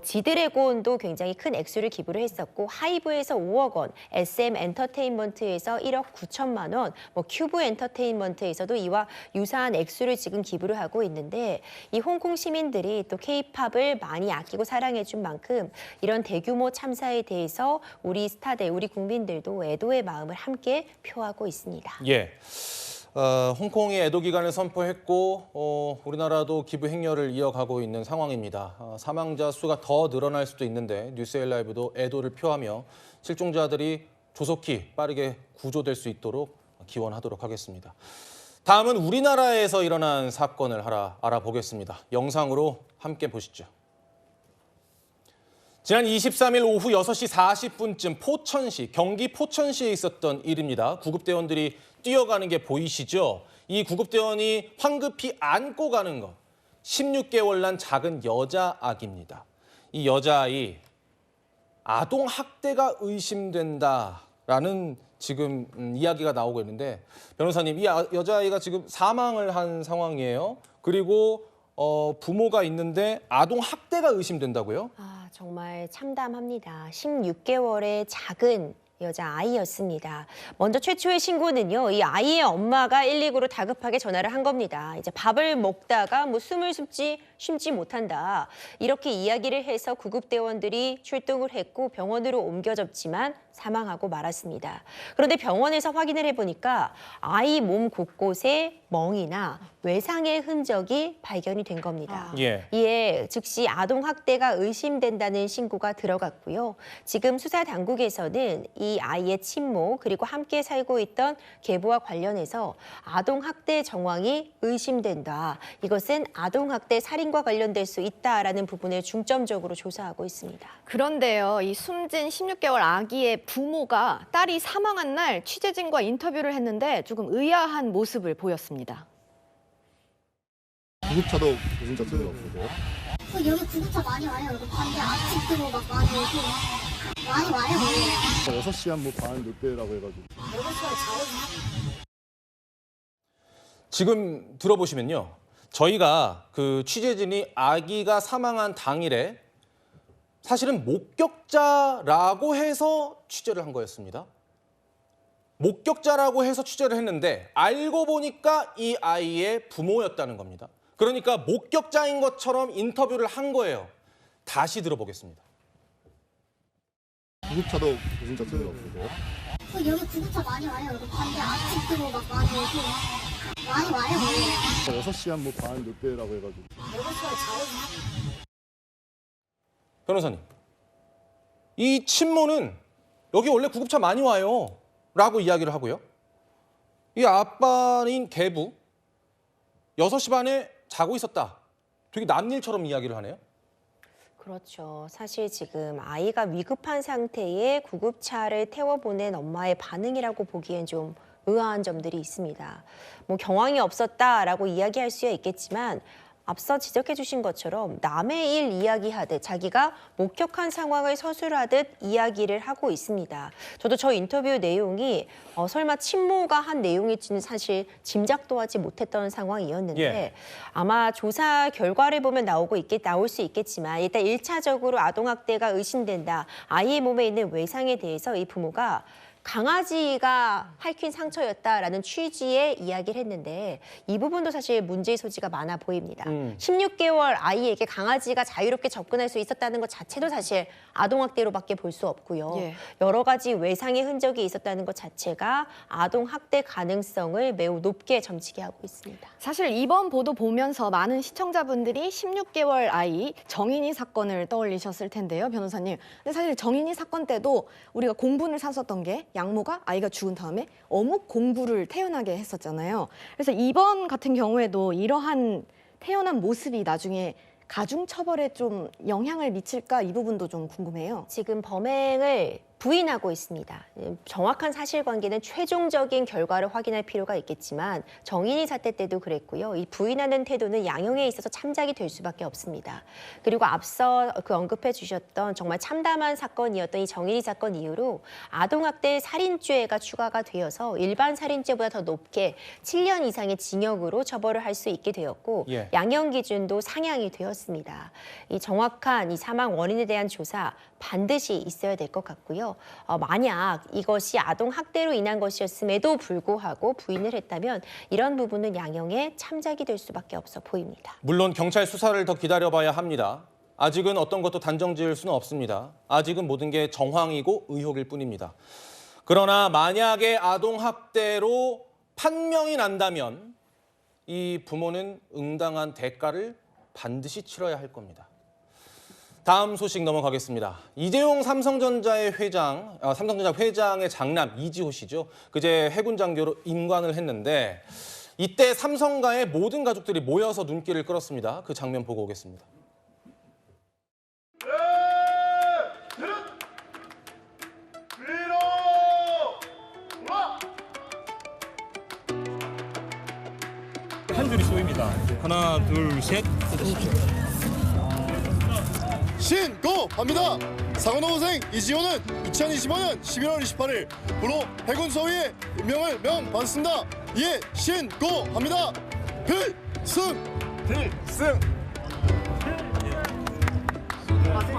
지드래곤도 굉장히 큰 액수를 기부를 했었고 하이브에서 5억 원, SM 엔터테인먼트에서 1억 9천만 원, 큐브 엔터테인먼트에서도 이와 유사한 액수를 지금 기부를 하고 있는데 이 홍콩 시민들이 또 K-팝을 많이 아끼고 사랑해 준 만큼 이런 대규모 참사에 대해서 우리 스타들, 우리 국민들도 애도의 마음을 함께 표하고 있습니다. 예. 홍콩이 애도 기간을 선포했고 우리나라도 기부 행렬을 이어가고 있는 상황입니다. 사망자 수가 더 늘어날 수도 있는데 뉴스에일라이브도 애도를 표하며 실종자들이 조속히 빠르게 구조될 수 있도록 기원하도록 하겠습니다. 다음은 우리나라에서 일어난 사건을 알아보겠습니다. 영상으로 함께 보시죠. 지난 23일 오후 6시 40분쯤 포천시, 경기 포천시에 있었던 일입니다. 구급대원들이 뛰어가는 게 보이시죠? 이 구급대원이 황급히 안고 가는 것, 16개월 난 작은 여자아기입니다. 이 여자아이, 아동학대가 의심된다라는 지금 이야기가 나오고 있는데, 변호사님, 이 여자아이가 지금 사망을 한 상황이에요. 그리고 부모가 있는데 아동학대가 의심된다고요? 아, 정말 참담합니다. 16개월의 작은 여자아이였습니다. 먼저 최초의 신고는요, 이 아이의 엄마가 119로 다급하게 전화를 한 겁니다. 이제 밥을 먹다가 숨을 쉬지 못한다. 이렇게 이야기를 해서 구급대원들이 출동을 했고 병원으로 옮겨졌지만 사망하고 말았습니다. 그런데 병원에서 확인을 해보니까 아이 몸 곳곳에 멍이나 외상의 흔적이 발견이 된 겁니다. 이에 즉시 아동학대가 의심된다는 신고가 들어갔고요. 지금 수사 당국에서는 이 아이의 친모 그리고 함께 살고 있던 계부와 관련해서 아동학대 정황이 의심된다. 이것은 아동학대 살인과 관련될 수 있다라는 부분을 중점적으로 조사하고 있습니다. 그런데요, 이 숨진 16개월 아기의 부모가 딸이 사망한 날 취재진과 인터뷰를 했는데 조금 의아한 모습을 보였습니다. 구급차도 무슨 적성이 없으세요? 여기 구급차 많이 와요. 여기 반대 아직도 막 많이 오고 많이 와요. 6시 한 반 늦게라고 해가지고. 6시간 자고 지금 들어보시면요. 저희가 그 취재진이 아기가 사망한 당일에 사실은 목격자라고 해서 취재를 한 거였습니다. 목격자라고 해서 취재를 했는데 알고 보니까 이 아이의 부모였다는 겁니다. 그러니까 목격자인 것처럼 인터뷰를 한 거예요. 다시 들어보겠습니다. 구급차도 무슨 적성이 없으세요? 여기 구급차 많이 와요. 여기 반대 아직도 막 많이 오고 많이 와요. 6시 한 반 늦게라고 해가지고. 6시간 자고 변호사님, 이 친모는 여기 원래 구급차 많이 와요 라고 이야기를 하고요. 이 아빠인 계부 6시 반에 자고 있었다. 되게 남일처럼 이야기를 하네요. 그렇죠. 사실 지금 아이가 위급한 상태에 구급차를 태워보낸 엄마의 반응이라고 보기엔 좀 의아한 점들이 있습니다. 경황이 없었다라고 이야기할 수야 있겠지만 앞서 지적해 주신 것처럼 남의 일 이야기하듯 자기가 목격한 상황을 서술하듯 이야기를 하고 있습니다. 저도 저 인터뷰 내용이 설마 친모가 한 내용일지는 사실 짐작도 하지 못했던 상황이었는데 아마 조사 결과를 보면 나올 수 있겠지만 일단 1차적으로 아동학대가 의심된다. 아이의 몸에 있는 외상에 대해서 이 부모가 강아지가 핥힌 상처였다라는 취지의 이야기를 했는데 이 부분도 사실 문제의 소지가 많아 보입니다. 16개월 아이에게 강아지가 자유롭게 접근할 수 있었다는 것 자체도 사실 아동학대로밖에 볼 수 없고요. 여러 가지 외상의 흔적이 있었다는 것 자체가 아동학대 가능성을 매우 높게 점치게 하고 있습니다. 사실 이번 보도 보면서 많은 시청자분들이 16개월 아이 정인이 사건을 떠올리셨을 텐데요, 변호사님. 근데 사실 정인이 사건 때도 우리가 공분을 샀었던 게 양모가 아이가 죽은 다음에 어묵 공부를 태어나게 했었잖아요. 그래서 이번 같은 경우에도 이러한 태어난 모습이 나중에 가중처벌에 좀 영향을 미칠까 이 부분도 좀 궁금해요. 지금 범행을 부인하고 있습니다. 정확한 사실관계는 최종적인 결과를 확인할 필요가 있겠지만 정인이 사태 때도 그랬고요. 이 부인하는 태도는 양형에 있어서 참작이 될 수밖에 없습니다. 그리고 앞서 언급해 주셨던 정말 참담한 사건이었던 이 정인이 사건 이후로 아동학대 살인죄가 추가가 되어서 일반 살인죄보다 더 높게 7년 이상의 징역으로 처벌을 할 수 있게 되었고 양형 기준도 상향이 되었습니다. 이 정확한 이 사망 원인에 대한 조사 반드시 있어야 될 것 같고요. 만약 이것이 아동학대로 인한 것이었음에도 불구하고 부인을 했다면 이런 부분은 양형에 참작이 될 수밖에 없어 보입니다. 물론 경찰 수사를 더 기다려봐야 합니다. 아직은 어떤 것도 단정지을 수는 없습니다. 아직은 모든 게 정황이고 의혹일 뿐입니다. 그러나 만약에 아동학대로 판명이 난다면 이 부모는 응당한 대가를 반드시 치러야 할 겁니다. 다음 소식 넘어가겠습니다. 이재용 삼성전자 회장의 장남 이지호 씨죠. 그제 해군 장교로 임관을 했는데 이때 삼성가의 모든 가족들이 모여서 눈길을 끌었습니다. 그 장면 보고 오겠습니다. 한 줄이 쏘입니다. 하나, 둘, 셋. 신고합니다. 사관호생 이지호는 2025년 11월 28일 부로 해군 소위의 임명을 명받습니다. 예, 신고합니다. 필승.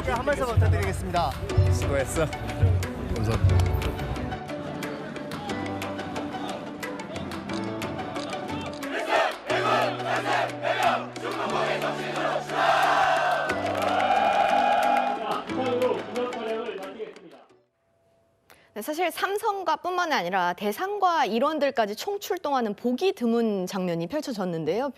한 말씀 부탁드리겠습니다. 수고했어. 감사합니다. 사실 삼성가뿐만 아니라 대상과 일원들까지 총출동하는 보기 드문 장면이 펼쳐졌는데요.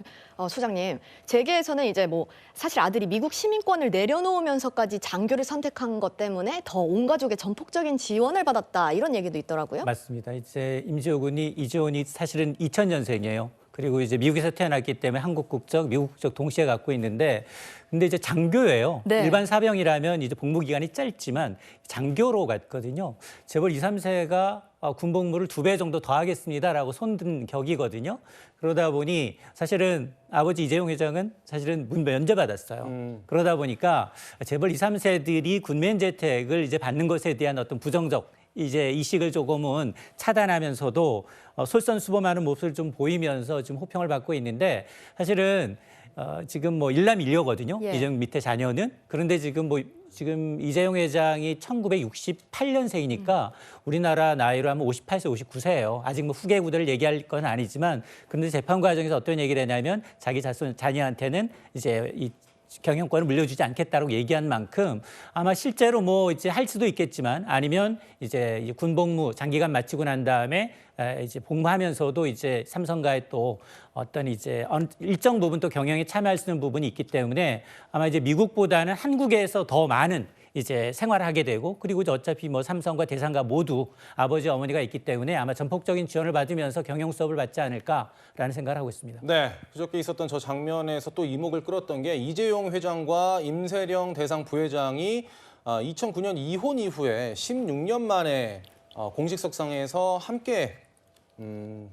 소장님, 재계에서는 이제 뭐 사실 아들이 미국 시민권을 내려놓으면서까지 장교를 선택한 것 때문에 더 온 가족의 전폭적인 지원을 받았다 이런 얘기도 있더라고요. 맞습니다. 이제 이지훈이 사실은 2000년생이에요. 그리고 이제 미국에서 태어났기 때문에 한국 국적, 미국 국적 동시에 갖고 있는데, 근데 이제 장교예요. 네. 일반 사병이라면 이제 복무 기간이 짧지만 장교로 갔거든요. 재벌 2, 3세가 군복무를 2배 정도 더 하겠습니다라고 손든 격이거든요. 그러다 보니 사실은 아버지 이재용 회장은 사실은 면제받았어요. 그러다 보니까 재벌 2, 3세들이 군면 재택을 이제 받는 것에 대한 어떤 부정적 이제 이식을 조금은 차단하면서도 솔선수범하는 모습을 좀 보이면서 지금 호평을 받고 있는데, 사실은 지금 뭐 일남일녀거든요. 예. 이재용 밑에 자녀는. 그런데 지금 이재용 회장이 1968년생이니까 우리나라 나이로 하면 58세, 59세예요. 아직 뭐 후계 구대를 얘기할 건 아니지만, 그런데 재판 과정에서 어떤 얘기를 했냐면 자기 자녀한테는 이제 이 경영권을 물려주지 않겠다고 얘기한 만큼 아마 실제로 뭐 이제 할 수도 있겠지만, 아니면 이제 군복무 장기간 마치고 난 다음에 이제 복무하면서도 이제 삼성가에 또 어떤 이제 일정 부분 또 경영에 참여할 수 있는 부분이 있기 때문에 아마 이제 미국보다는 한국에서 더 많은 이제 생활을 하게 되고, 그리고 이제 어차피 뭐 삼성과 대상가 모두 아버지 어머니가 있기 때문에 아마 전폭적인 지원을 받으면서 경영 수업을 받지 않을까라는 생각을 하고 있습니다. 네, 그저께 있었던 저 장면에서 또 이목을 끌었던 게 이재용 회장과 임세령 대상 부회장이 2009년 이혼 이후에 16년 만에 공식석상에서 함께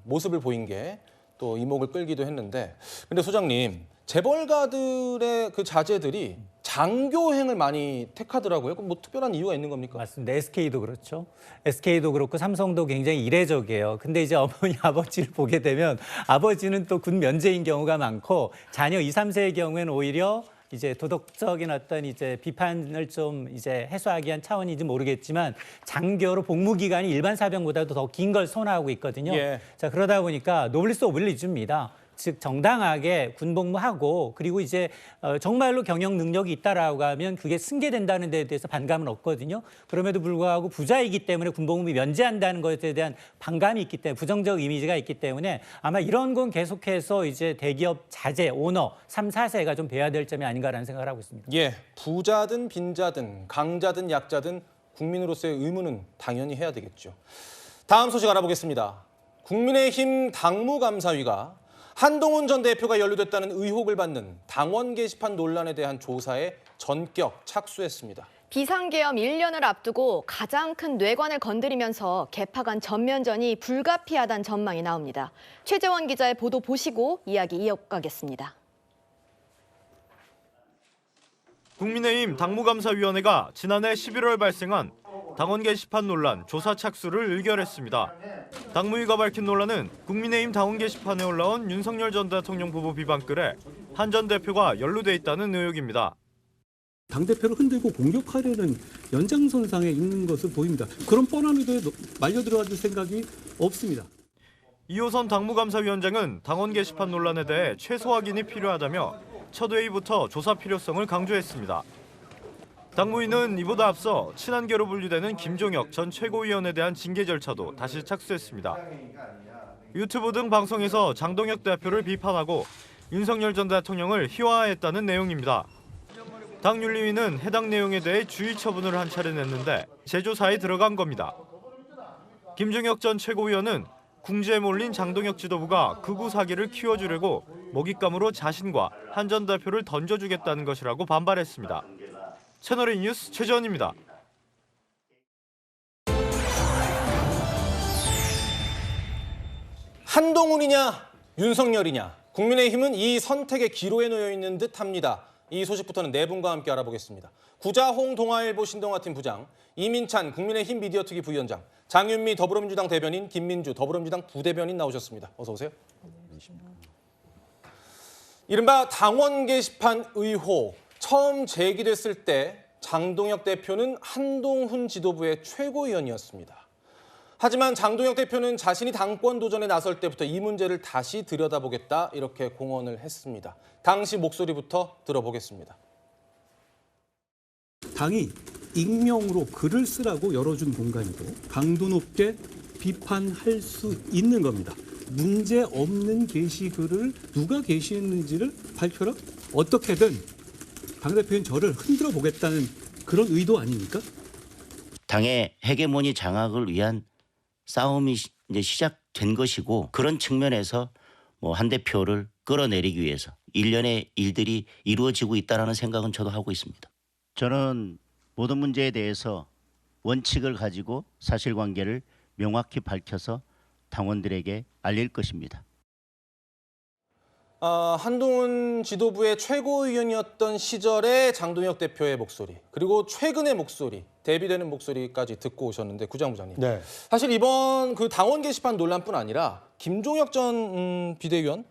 모습을 보인 게 또 이목을 끌기도 했는데, 근데 소장님, 재벌가들의 그 자제들이 장교행을 많이 택하더라고요. 그럼 뭐 특별한 이유가 있는 겁니까? 맞습니다. SK도 그렇죠. SK도 그렇고 삼성도 굉장히 이례적이에요. 근데 이제 어머니, 아버지를 보게 되면 아버지는 또 군 면제인 경우가 많고, 자녀 2, 3세의 경우에는 오히려 이제 도덕적인 어떤 이제 비판을 좀 이제 해소하기 위한 차원인지 모르겠지만 장교로 복무 기간이 일반 사병보다도 더 긴 걸 선호하고 있거든요. 예. 자, 그러다 보니까 노블리스 오블리주입니다. 즉 정당하게 군복무하고, 그리고 이제 정말로 경영 능력이 있다라고 하면 그게 승계된다는 데 대해서 반감은 없거든요. 그럼에도 불구하고 부자이기 때문에 군복무 면제한다는 것에 대한 반감이 있기 때문에, 부정적 이미지가 있기 때문에 아마 이런 건 계속해서 이제 대기업 자제, 오너 3, 4세가 좀 배워야 될 점이 아닌가라는 생각을 하고 있습니다. 예, 부자든 빈자든 강자든 약자든 국민으로서의 의무는 당연히 해야 되겠죠. 다음 소식 알아보겠습니다. 국민의힘 당무감사위가 한동훈 전 대표가 연루됐다는 의혹을 받는 당원 게시판 논란에 대한 조사에 전격 착수했습니다. 비상계엄 1년을 앞두고 가장 큰 뇌관을 건드리면서 개파간 전면전이 불가피하다는 전망이 나옵니다. 최재원 기자의 보도 보시고 이야기 이어가겠습니다. 국민의힘 당무감사위원회가 지난해 11월 발생한 당원 게시판 논란 조사 착수를 의결했습니다. 당무위가 밝힌 논란은 국민의힘 당원 게시판에 올라온 윤석열 전 대통령 부부 비방글에 한 전 대표가 연루돼 있다는 의혹입니다. 당대표를 흔들고 공격하려는 연장선상에 있는 것을 보입니다. 그런 뻔한 의도에 말려 들어갈 생각이 없습니다. 이호선 당무감사위원장은 당원 게시판 논란에 대해 최소 확인이 필요하다며 첫 회의부터 조사 필요성을 강조했습니다. 당무위는 이보다 앞서 친한계로 분류되는 김종혁 전 최고위원에 대한 징계 절차도 다시 착수했습니다. 유튜브 등 방송에서 장동혁 대표를 비판하고 윤석열 전 대통령을 희화화했다는 내용입니다. 당윤리위는 해당 내용에 대해 주의 처분을 한 차례 냈는데 재조사에 들어간 겁니다. 김종혁 전 최고위원은 궁지에 몰린 장동혁 지도부가 극우 사기를 키워주려고 먹잇감으로 자신과 한 전 대표를 던져주겠다는 것이라고 반발했습니다. 채널A 뉴스 최재원입니다. 한동훈이냐 윤석열이냐 국민의힘은 이 선택의 기로에 놓여 있는 듯합니다. 이 소식부터는 네 분과 함께 알아보겠습니다. 구자홍 동아일보 신동아팀 부장, 이민찬 국민의힘 미디어특위 부위원장, 장윤미 더불어민주당 대변인, 김민주 더불어민주당 부대변인 나오셨습니다. 어서 오세요. 이른바 당원 게시판 의혹 처음 제기됐을 때 장동혁 대표는 한동훈 지도부의 최고위원이었습니다. 하지만 장동혁 대표는 자신이 당권 도전에 나설 때부터 이 문제를 다시 들여다보겠다 이렇게 공언을 했습니다. 당시 목소리부터 들어보겠습니다. 당이 익명으로 글을 쓰라고 열어준 공간이고 강도 높게 비판할 수 있는 겁니다. 문제 없는 게시글을 누가 게시했는지를 밝혀라? 어떻게든 당대표인 저를 흔들어 보겠다는 그런 의도 아닙니까? 당의 헤게모니 장악을 위한 싸움이 이제 시작된 것이고 그런 측면에서 한 대표를 끌어내리기 위해서 일련의 일들이 이루어지고 있다는 생각은 저도 하고 있습니다. 저는 모든 문제에 대해서 원칙을 가지고 사실관계를 명확히 밝혀서 당원들에게 알릴 것입니다. 한동훈 지도부의 최고위원이었던 시절의 장동혁 대표의 목소리, 그리고 최근의 목소리, 대비되는 목소리까지 듣고 오셨는데 구장부장님. 네. 사실 이번 그 당원 게시판 논란뿐 아니라 김종혁 전 비대위원,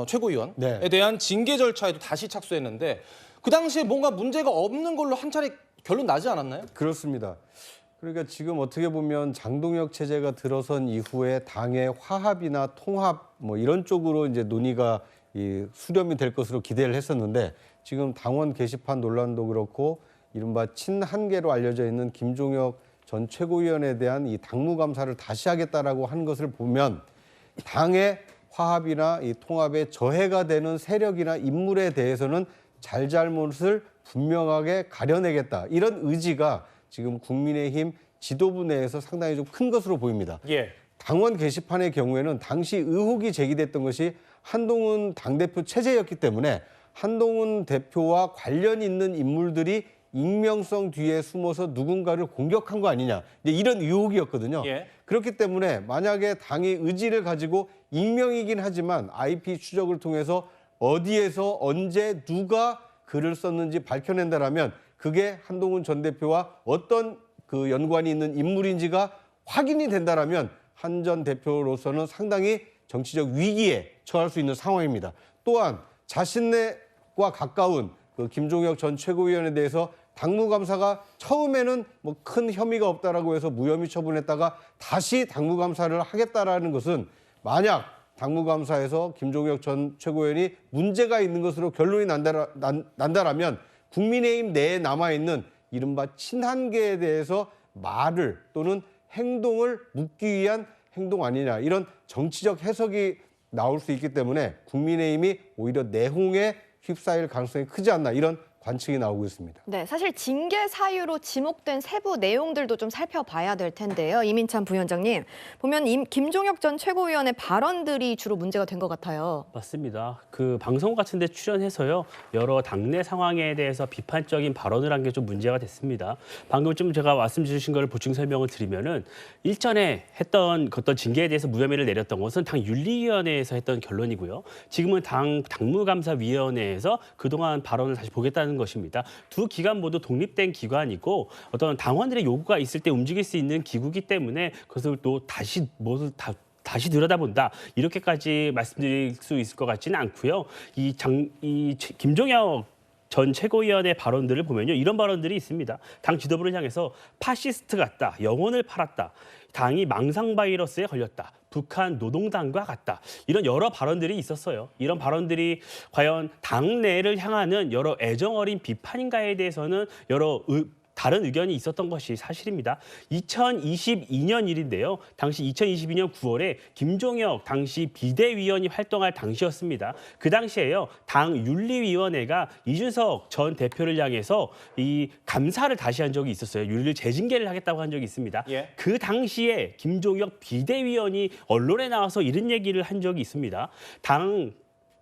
최고위원에 네. 대한 징계 절차에도 다시 착수했는데 그 당시에 뭔가 문제가 없는 걸로 한 차례 결론 나지 않았나요? 그렇습니다. 그러니까 지금 어떻게 보면 장동혁 체제가 들어선 이후에 당의 화합이나 통합 이런 쪽으로 이제 논의가 수렴이 될 것으로 기대를 했었는데 지금 당원 게시판 논란도 그렇고 이른바 친한계로 알려져 있는 김종혁 전 최고위원에 대한 이 당무감사를 다시 하겠다라고 한 것을 보면 당의 화합이나 이 통합에 저해가 되는 세력이나 인물에 대해서는 잘잘못을 분명하게 가려내겠다 이런 의지가 지금 국민의힘 지도부 내에서 상당히 좀 큰 것으로 보입니다. 예. 당원 게시판의 경우에는 당시 의혹이 제기됐던 것이 한동훈 당대표 체제였기 때문에 한동훈 대표와 관련 있는 인물들이 익명성 뒤에 숨어서 누군가를 공격한 거 아니냐 이런 의혹이었거든요. 예. 그렇기 때문에 만약에 당이 의지를 가지고 익명이긴 하지만 IP 추적을 통해서 어디에서 언제 누가 글을 썼는지 밝혀낸다라면 그게 한동훈 전 대표와 어떤 그 연관이 있는 인물인지가 확인이 된다라면 한 전 대표로서는 상당히 정치적 위기에 처할 수 있는 상황입니다. 또한 자신과 가까운 그 김종혁 전 최고위원에 대해서 당무감사가 처음에는 큰 혐의가 없다라고 해서 무혐의 처분했다가 다시 당무감사를 하겠다라는 것은 만약 당무감사에서 김종혁 전 최고위원이 문제가 있는 것으로 결론이 난다라면 국민의힘 내에 남아있는 이른바 친한계에 대해서 말을 또는 행동을 묻기 위한 행동 아니냐 이런 정치적 해석이 나올 수 있기 때문에 국민의힘이 오히려 내홍에 휩싸일 가능성이 크지 않나 이런 관측이 나오고 있습니다. 네, 사실 징계 사유로 지목된 세부 내용들도 좀 살펴봐야 될 텐데요. 이민찬 부위원장님, 보면 김종혁 전 최고위원의 발언들이 주로 문제가 된 것 같아요. 맞습니다. 그 방송 같은 데 출연해서요. 여러 당내 상황에 대해서 비판적인 발언을 한 게 좀 문제가 됐습니다. 방금 좀 제가 말씀 주신 걸 보충 설명을 드리면은 일전에 했던 어떤 징계에 대해서 무혐의를 내렸던 것은 당 윤리위원회에서 했던 결론이고요. 지금은 당무감사위원회에서 그동안 발언을 다시 보겠다는 것입니다. 두 기관 모두 독립된 기관이고 어떤 당원들의 요구가 있을 때 움직일 수 있는 기구이기 때문에 그것을 또 다시 다시 들여다본다 이렇게까지 말씀드릴 수 있을 것 같지는 않고요. 김종혁 전 최고위원의 발언들을 보면요. 이런 발언들이 있습니다. 당 지도부를 향해서 파시스트 같다. 영혼을 팔았다. 당이 망상 바이러스에 걸렸다. 북한 노동당과 같다. 이런 여러 발언들이 있었어요. 이런 발언들이 과연 당내를 향하는 여러 애정 어린 비판인가에 대해서는 여러 다른 의견이 있었던 것이 사실입니다. 2022년 일인데요. 당시 2022년 9월에 김종혁 당시 비대위원이 활동할 당시였습니다. 그 당시에요. 당 윤리위원회가 이준석 전 대표를 향해서 이 감사를 다시 한 적이 있었어요. 윤리를 재징계를 하겠다고 한 적이 있습니다. 예. 그 당시에 김종혁 비대위원이 언론에 나와서 이런 얘기를 한 적이 있습니다. 당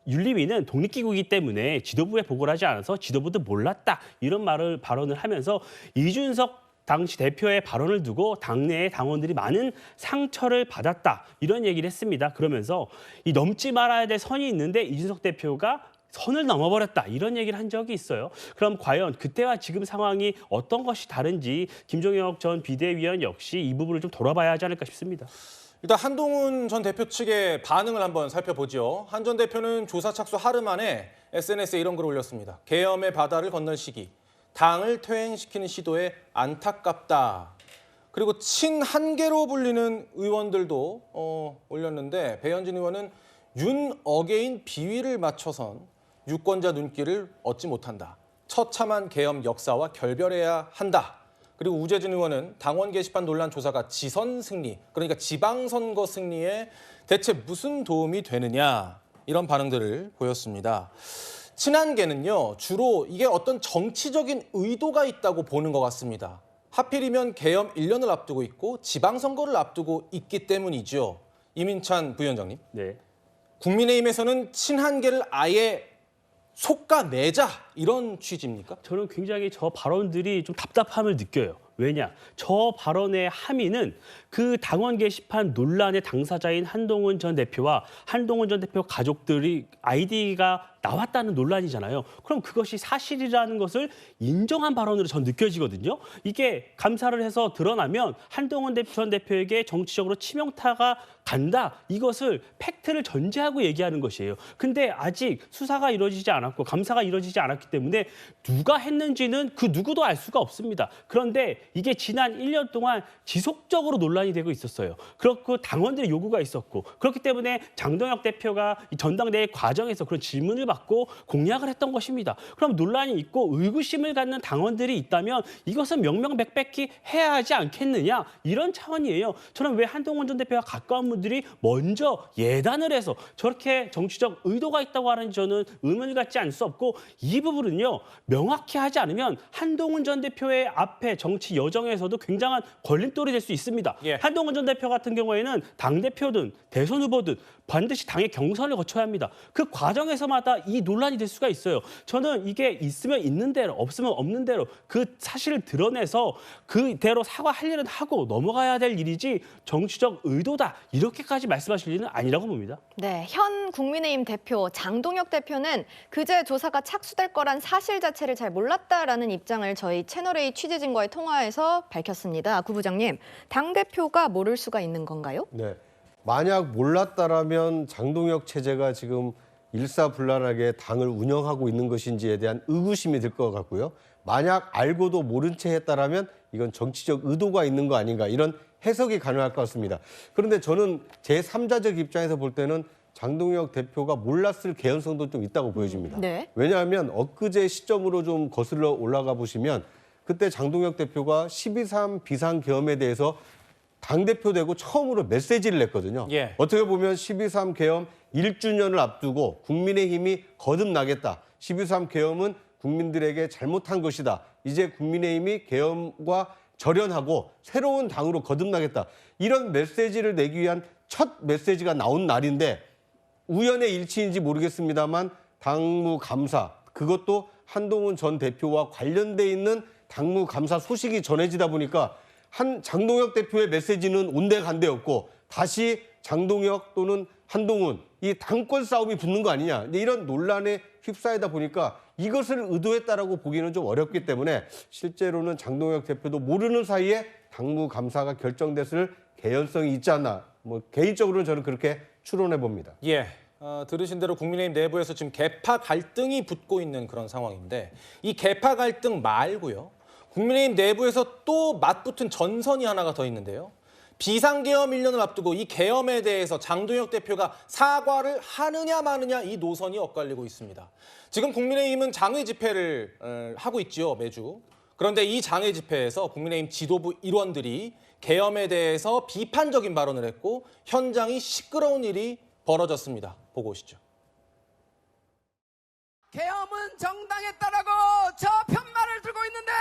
윤리위는 독립기구이기 때문에 지도부에 보고를 하지 않아서 지도부도 몰랐다. 이런 발언을 하면서 이준석 당시 대표의 발언을 두고 당내의 당원들이 많은 상처를 받았다. 이런 얘기를 했습니다. 그러면서 이 넘지 말아야 될 선이 있는데 이준석 대표가 선을 넘어버렸다. 이런 얘기를 한 적이 있어요. 그럼 과연 그때와 지금 상황이 어떤 것이 다른지 김종혁 전 비대위원 역시 이 부분을 좀 돌아봐야 하지 않을까 싶습니다. 일단 한동훈 전 대표 측의 반응을 한번 살펴보죠. 한 전 대표는 조사 착수 하루 만에 SNS에 이런 글을 올렸습니다. 계엄의 바다를 건널 시기, 당을 퇴행시키는 시도에 안타깝다. 그리고 친한계로 불리는 의원들도 올렸는데 배현진 의원은 윤 어게인 비위를 맞춰선 유권자 눈길을 얻지 못한다. 처참한 계엄 역사와 결별해야 한다. 그리고 우재진 의원은 당원 게시판 논란 조사가 지선 승리, 그러니까 지방선거 승리에 대체 무슨 도움이 되느냐 이런 반응들을 보였습니다. 친한계는요 주로 이게 어떤 정치적인 의도가 있다고 보는 것 같습니다. 하필이면 계엄 1년을 앞두고 있고 지방선거를 앞두고 있기 때문이죠. 이민찬 부위원장님. 네. 국민의힘에서는 친한계를 아예 속아내자 이런 취지입니까? 저는 굉장히 저 발언들이 좀 답답함을 느껴요. 왜냐? 저 발언의 함의는 그 당원 게시판 논란의 당사자인 한동훈 전 대표와 한동훈 전 대표 가족들이 아이디가 나왔다는 논란이잖아요. 그럼 그것이 사실이라는 것을 인정한 발언으로 전 느껴지거든요. 이게 감사를 해서 드러나면 한동훈 전 대표에게 정치적으로 치명타가 간다. 이것을 팩트를 전제하고 얘기하는 것이에요. 근데 아직 수사가 이루어지지 않았고 감사가 이루어지지 않았기 때문에 누가 했는지는 그 누구도 알 수가 없습니다. 그런데 이게 지난 1년 동안 지속적으로 논란이 되고 있었어요. 그렇고 당원들의 요구가 있었고 그렇기 때문에 장동혁 대표가 이 전당대회 과정에서 그런 질문을 받고 공약을 했던 것입니다. 그럼 논란이 있고 의구심을 갖는 당원들이 있다면 이것은 명명백백히 해야 하지 않겠느냐 이런 차원이에요. 저는 왜 한동훈 전 대표와 가까운 분들이 먼저 예단을 해서 저렇게 정치적 의도가 있다고 하는지 저는 의문을 갖지 않을 수 없고 이 부분은요 명확히 하지 않으면 한동훈 전 대표의 앞에 정치 여정에서도 굉장한 걸림돌이 될 수 있습니다. 예. 한동훈 전 대표 같은 경우에는 당대표든 대선 후보든 반드시 당의 경선을 거쳐야 합니다. 그 과정에서마다 이 논란이 될 수가 있어요. 저는 이게 있으면 있는 대로 없으면 없는 대로 그 사실을 드러내서 그대로 사과할 일은 하고 넘어가야 될 일이지 정치적 의도다 이렇게까지 말씀하실 일은 아니라고 봅니다. 네, 현 국민의힘 대표 장동혁 대표는 그제 조사가 착수될 거란 사실 자체를 잘 몰랐다라는 입장을 저희 채널A 취재진과의 통화에서 밝혔습니다. 구 부장님, 당대표가 모를 수가 있는 건가요? 네. 만약 몰랐다라면 장동혁 체제가 지금 일사불란하게 당을 운영하고 있는 것인지에 대한 의구심이 들 것 같고요. 만약 알고도 모른 채 했다라면 이건 정치적 의도가 있는 거 아닌가 이런 해석이 가능할 것 같습니다. 그런데 저는 제3자적 입장에서 볼 때는 장동혁 대표가 몰랐을 개연성도 좀 있다고 보여집니다. 네. 왜냐하면 엊그제 시점으로 좀 거슬러 올라가 보시면 그때 장동혁 대표가 12.3 비상계엄에 대해서 당대표 되고 처음으로 메시지를 냈거든요. 예. 어떻게 보면 12.3 계엄 1주년을 앞두고 국민의힘이 거듭나겠다. 12.3 계엄은 국민들에게 잘못한 것이다. 이제 국민의힘이 계엄과 절연하고 새로운 당으로 거듭나겠다. 이런 메시지를 내기 위한 첫 메시지가 나온 날인데 우연의 일치인지 모르겠습니다만 당무 감사, 그것도 한동훈 전 대표와 관련돼 있는 당무 감사 소식이 전해지다 보니까 장동혁 대표의 메시지는 온데간데 없고 다시 장동혁 또는 한동훈 이 당권 싸움이 붙는 거 아니냐 이런 논란에 휩싸이다 보니까 이것을 의도했다라고 보기는 좀 어렵기 때문에 실제로는 장동혁 대표도 모르는 사이에 당무 감사가 결정됐을 개연성이 있지 않나 뭐 개인적으로는 저는 그렇게 추론해 봅니다. 예. 들으신 대로 국민의힘 내부에서 지금 계파 갈등이 붙고 있는 그런 상황인데 이 계파 갈등 말고요. 국민의힘 내부에서 또 맞붙은 전선이 하나가 더 있는데요. 비상계엄 1년을 앞두고 이 계엄에 대해서 장동혁 대표가 사과를 하느냐 마느냐 이 노선이 엇갈리고 있습니다. 지금 국민의힘은 장외 집회를 하고 있죠, 매주. 그런데 이 장외 집회에서 국민의힘 지도부 일원들이 계엄에 대해서 비판적인 발언을 했고 현장이 시끄러운 일이 벌어졌습니다. 보고 오시죠. 계엄은 정당했다라고 저 편말을 들고 있는데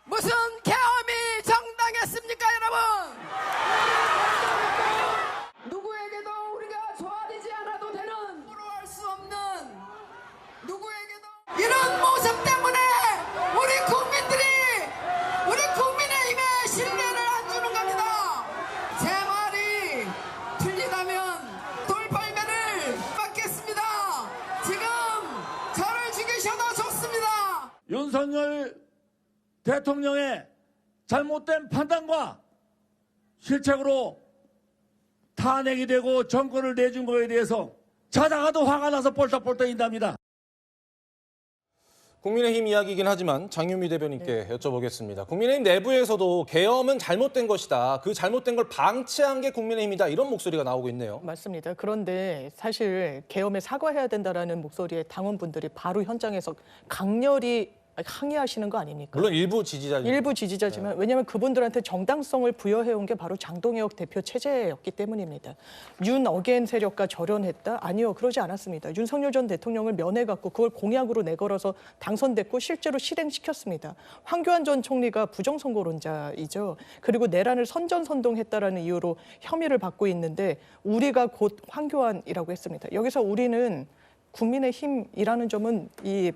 무슨 계엄이 정당했습니까, 여러분? 누구에게도 우리가 좋아지지 않아도 되는 부러워할 수 없는 누구에게도 이런 모습 때문에 우리 국민의힘의 신뢰를 안 주는 겁니다. 제 말이 틀리다면 돌팔매를 받겠습니다. 지금 저를 죽이셔도 좋습니다. 윤석열 대통령의 잘못된 판단과 실책으로 탄핵이 되고 정권을 내준 거에 대해서 자다가도 화가 나서 뻘떡뻘떡 인답니다. 국민의힘 이야기이긴 하지만 장윤미 대변인께 여쭤보겠습니다. 국민의힘 내부에서도 계엄은 잘못된 것이다. 그 잘못된 걸 방치한 게 국민의힘이다. 이런 목소리가 나오고 있네요. 맞습니다. 그런데 사실 계엄에 사과해야 된다라는 목소리에 당원분들이 바로 현장에서 강렬히 항의하시는 거 아닙니까? 물론 일부 지지자들. 일부 지지자지만 왜냐하면 그분들한테 정당성을 부여해온 게 바로 장동혁 대표 체제였기 때문입니다. 윤 어게인 세력과 절연했다? 아니요, 그러지 않았습니다. 윤석열 전 대통령을 면회갖고 그걸 공약으로 내걸어서 당선됐고 실제로 실행시켰습니다. 황교안 전 총리가 부정선거론자이죠. 그리고 내란을 선전선동했다라는 이유로 혐의를 받고 있는데 우리가 곧 황교안이라고 했습니다. 여기서 우리는 국민의힘이라는 점은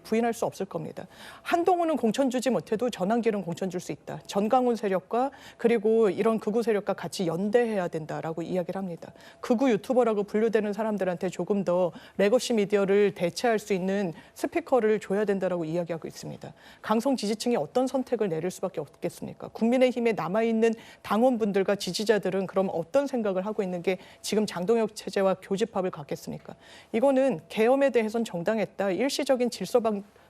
부인할 수 없을 겁니다. 한동훈은 공천 주지 못해도 전환길은 공천 줄 수 있다. 전강훈 세력과 그리고 이런 극우 세력과 같이 연대해야 된다라고 이야기를 합니다. 극우 유튜버라고 분류되는 사람들한테 조금 더 레거시 미디어를 대체할 수 있는 스피커를 줘야 된다라고 이야기하고 있습니다. 강성 지지층이 어떤 선택을 내릴 수밖에 없겠습니까? 국민의힘에 남아있는 당원분들과 지지자들은 그럼 어떤 생각을 하고 있는 게 지금 장동혁 체제와 교집합을 갖겠습니까? 이거는 계엄에 대해서는 정당했다. 일시적인 질서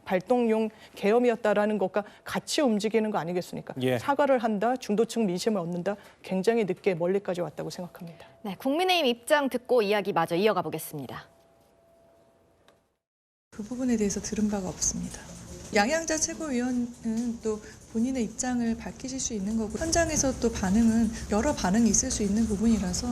발동용 계엄이었다라는 것과 같이 움직이는 거 아니겠습니까? 예. 사과를 한다, 중도층 민심을 얻는다. 굉장히 늦게 멀리까지 왔다고 생각합니다. 네, 국민의힘 입장 듣고 이야기 마저 이어가 보겠습니다. 그 부분에 대해서 들은 바가 없습니다. 양양자 최고위원은 또 본인의 입장을 밝히실 수 있는 거고 현장에서 또 반응은 여러 반응이 있을 수 있는 부분이라서